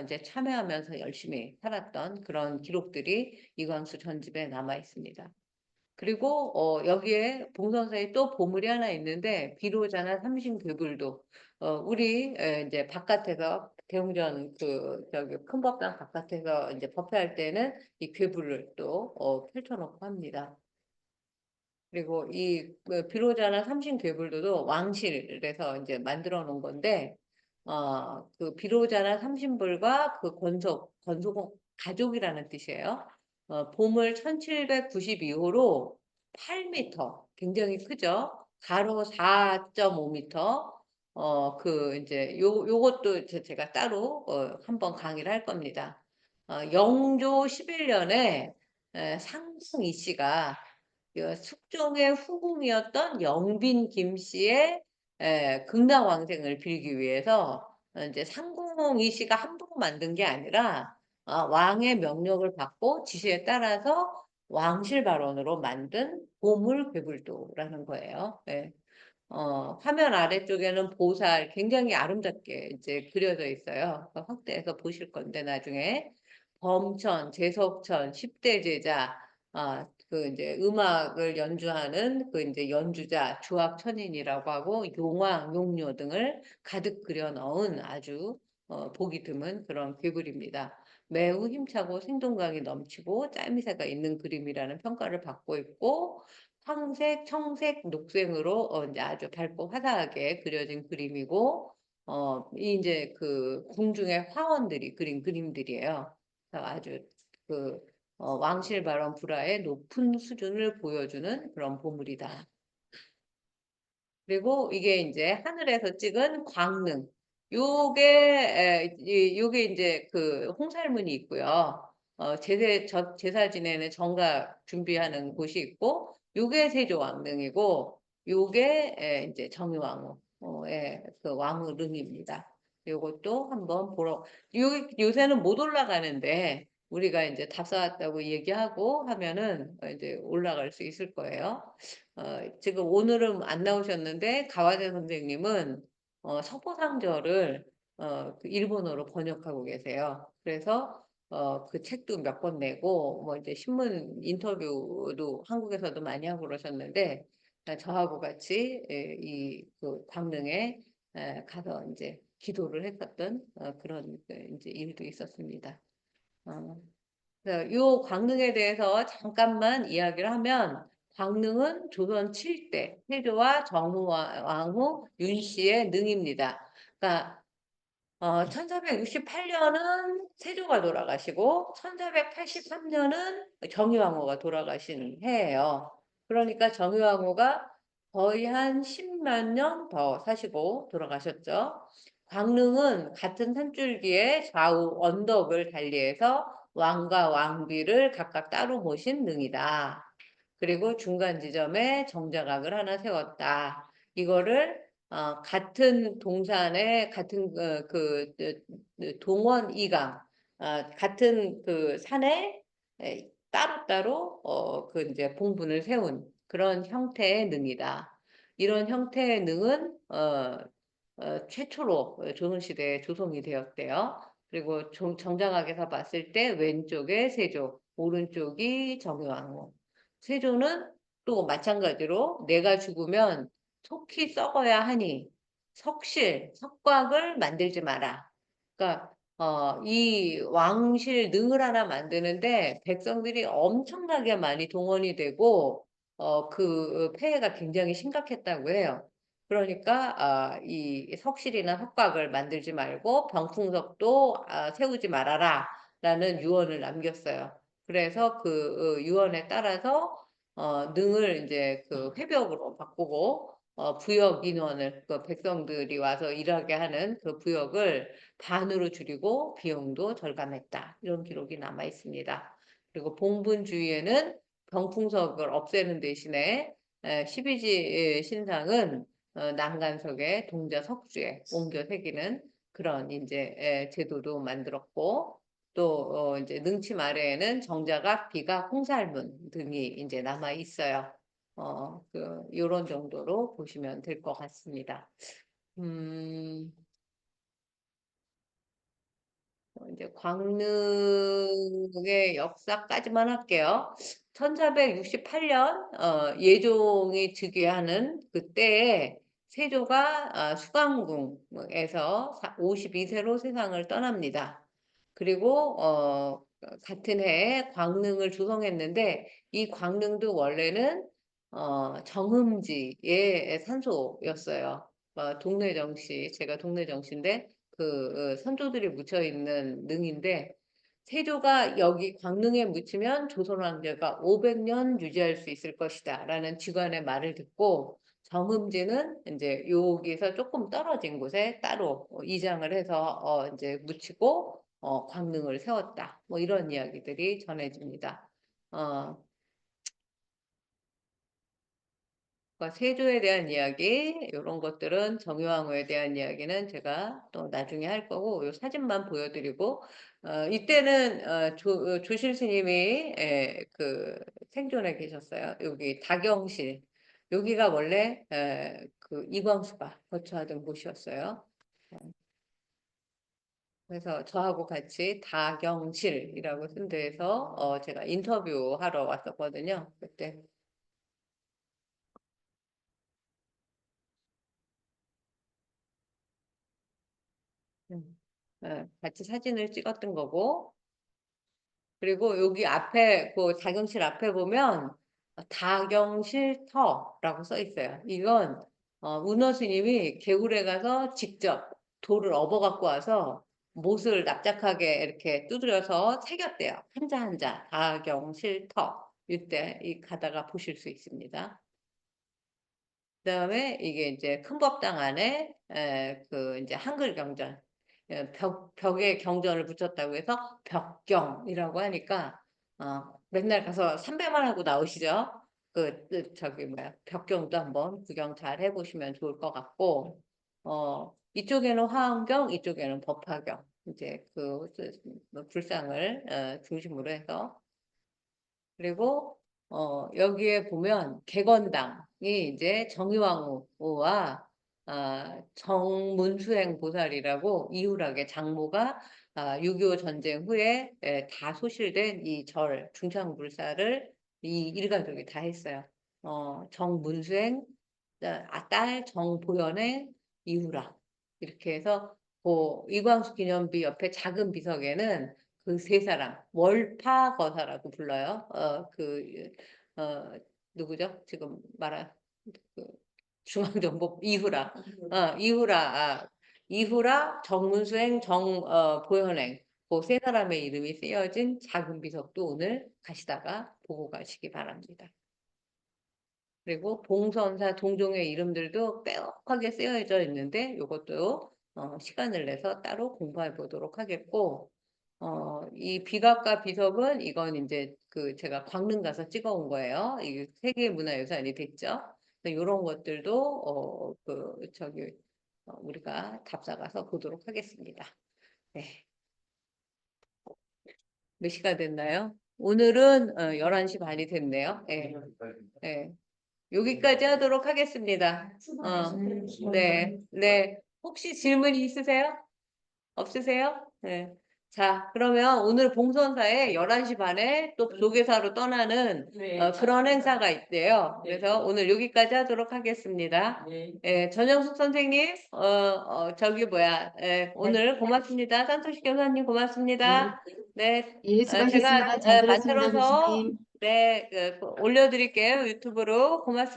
이제 참여하면서 열심히 살았던 그런 기록들이 이광수 전집에 남아 있습니다. 그리고 여기에 봉선사에 또 보물이 하나 있는데 비로자나 삼신괴불도 우리 이제 바깥에서 대웅전 저기 큰 법당 바깥에서 이제 법회할 때는 이 괴불을 또 펼쳐놓고 합니다. 그리고 그 비로자나 삼신괴불도도 왕실에서 이제 만들어 놓은 건데, 그 비로자나 삼신불과 그 권소공 가족이라는 뜻이에요. 보물 1792호로 8m, 굉장히 크죠. 가로 4.5m. 이제 요것도 제가 따로 한번 강의를 할 겁니다. 영조 11년에 상승 이 씨가 숙종의 후궁이었던 영빈 김 씨의 극락왕생을 빌기 위해서 이제 상궁이 씨가 함부로 만든 게 아니라 왕의 명령을 받고 지시에 따라서 왕실 발언으로 만든 보물괴불도라는 거예요. 예. 화면 아래쪽에는 보살 굉장히 아름답게 이제 그려져 있어요. 확대해서 보실 건데 나중에 범천, 재석천, 10대 제자, 이제 음악을 연주하는 그 이제 연주자, 주악천인이라고 하고 용왕, 용료 등을 가득 그려 넣은 아주 보기 드문 그런 괴물입니다. 매우 힘차고 생동감이 넘치고 짜임새가 있는 그림이라는 평가를 받고 있고 황색, 청색, 녹색으로 이제 아주 밝고 화사하게 그려진 그림이고 이제 그 궁중의 화원들이 그린 그림들이에요. 아주 그 왕실 발언 불화의 높은 수준을 보여주는 그런 보물이다. 그리고 이게 이제 하늘에서 찍은 광릉. 요게 이제 그 홍살문이 있고요. 제사 지내는 정각 준비하는 곳이 있고, 요게 세조왕릉이고, 요게 이제 정의왕후의 그 왕릉입니다. 요것도 한번 요새는 못 올라가는데, 우리가 이제 답사왔다고 얘기하고 하면은 이제 올라갈 수 있을 거예요. 지금 오늘은 안 나오셨는데 가와제 선생님은 석보상절을 그 일본어로 번역하고 계세요. 그래서 그 책도 몇 권 내고 뭐 이제 신문 인터뷰도 한국에서도 많이 하고 그러셨는데 저하고 같이 이그 광릉에 가서 이제 기도를 했었던 그런 이제 일도 있었습니다. 요 광릉에 대해서 잠깐만 이야기를 하면 광릉은 조선 7대 세조와 정우왕후 윤씨의 능입니다. 그러니까 1468년은 세조가 돌아가시고 1483년은 정의왕후가 돌아가신 해예요. 그러니까 정의왕후가 거의 한 10만 년 더 사시고 돌아가셨죠. 광릉은 같은 산줄기에 좌우 언덕을 달리해서 왕과 왕비를 각각 따로 모신 능이다. 그리고 중간 지점에 정자각을 하나 세웠다. 이거를 같은 동산에 같은 동원 이강 같은 그 산에 따로따로 그 이제 봉분을 세운 그런 형태의 능이다. 이런 형태의 능은 최초로 조선시대에 조성이 되었대요. 그리고 정장학에서 봤을 때 왼쪽에 세조, 오른쪽이 정의왕후. 세조는 또 마찬가지로 내가 죽으면 속히 썩어야 하니 석곽을 만들지 마라. 그러니까 이 왕실 능을 하나 만드는데 백성들이 엄청나게 많이 동원이 되고 그 폐해가 굉장히 심각했다고 해요. 그러니까 이 석실이나 석곽을 만들지 말고 병풍석도 세우지 말아라 라는 유언을 남겼어요. 그래서 그 유언에 따라서 능을 이제 그 회벽으로 바꾸고 부역 인원을 그 백성들이 와서 일하게 하는 그 부역을 반으로 줄이고 비용도 절감했다. 이런 기록이 남아 있습니다. 그리고 봉분 주위에는 병풍석을 없애는 대신에 12지 신상은 난간석에 동자 석주에 옮겨 새기는 그런 이제 제도도 만들었고 또 이제 능침 아래에는 정자각, 비각, 홍살문 등이 이제 남아 있어요. 요런 정도로 보시면 될 것 같습니다. 이제 광릉의 역사까지만 할게요. 1468년 예종이 즉위하는 그때에 세조가 수강궁에서 52세로 세상을 떠납니다. 그리고 같은 해에 광릉을 조성했는데 이 광릉도 원래는 정흠지의 산소였어요. 동래 정씨, 제가 동래 정씨인데 선조들이 묻혀 있는 능인데 세조가 여기 광릉에 묻히면 조선 왕조가 500년 유지할 수 있을 것이다라는 직관의 말을 듣고 정흠지는 이제 여기서 조금 떨어진 곳에 따로 이장을 해서 이제 묻히고 광릉을 세웠다. 뭐 이런 이야기들이 전해집니다. 그러니까 세조에 대한 이야기, 이런 것들은 정유왕후에 대한 이야기는 제가 또 나중에 할 거고, 이 사진만 보여드리고, 이때는 조실 스님이 그 생존해 계셨어요. 여기 다경실, 여기가 원래 그 이광수가 거처하던 곳이었어요. 그래서 저하고 같이 다경실이라고 쓴 데에서 제가 인터뷰하러 왔었거든요. 그때. 같이 사진을 찍었던 거고, 그리고 여기 앞에, 그 다경실 앞에 보면 다경실터라고 써 있어요. 이건 운어 스님이 개울에 가서 직접 돌을 업어 갖고 와서 못을 납작하게 이렇게 두드려서 새겼대요. 한자 한자 다경실터. 이때 가다가 보실 수 있습니다. 그다음에 이게 이제 큰 법당 안에 그 이제 한글 경전, 벽에 경전을 붙였다고 해서 벽경이라고 하니까 맨날 가서 삼배만 하고 나오시죠. 저기 뭐야, 벽경도 한번 구경 잘 해보시면 좋을 것 같고, 이쪽에는 화엄경, 이쪽에는 법화경, 이제 뭐 불상을 중심으로 해서. 그리고 여기에 보면 객원당이 이제 정유왕후와 정문수행 보살이라고 이후락의 장모가 6.25 전쟁 후에 다 소실된 이 절 중창불사를 이 일가족이 다 했어요. 정문수행, 딸 정보현행, 이후락 이렇게 해서 이광수 기념비 옆에 작은 비석에는 그 세 사람 월파거사라고 불러요. 누구죠? 지금 말한 그 중앙정보 이후라, 이후라, 정문수행, 보현행 그 세 사람의 이름이 쓰여진 작은 비석도 오늘 가시다가 보고 가시기 바랍니다. 그리고 봉선사 동종의 이름들도 빼곡하게 쓰여져 있는데 이것도 시간을 내서 따로 공부해 보도록 하겠고, 이 비각과 비석은 이건 이제 제가 광릉 가서 찍어 온 거예요. 이게 세계문화유산이 됐죠. 이런 것들도 우리가 답사 가서 보도록 하겠습니다. 네. 몇 시가 됐나요? 오늘은 11시 반이 됐네요. 네. 네. 여기까지 하도록 하겠습니다. 네, 네. 혹시 질문이 있으세요? 없으세요? 네. 자, 그러면 오늘 봉선사에 11시 반에 또 조계사로 떠나는 그런 행사가 있대요. 그래서 오늘 여기까지 하도록 하겠습니다. 전영숙 선생님, 저기 뭐야, 오늘 고맙습니다. 산토시 교사님 고맙습니다. 네, 예, 수고하셨습니다. 제가 잘 들었습니다, 만들어서 교수님. 네, 올려드릴게요. 유튜브로. 고맙습니다.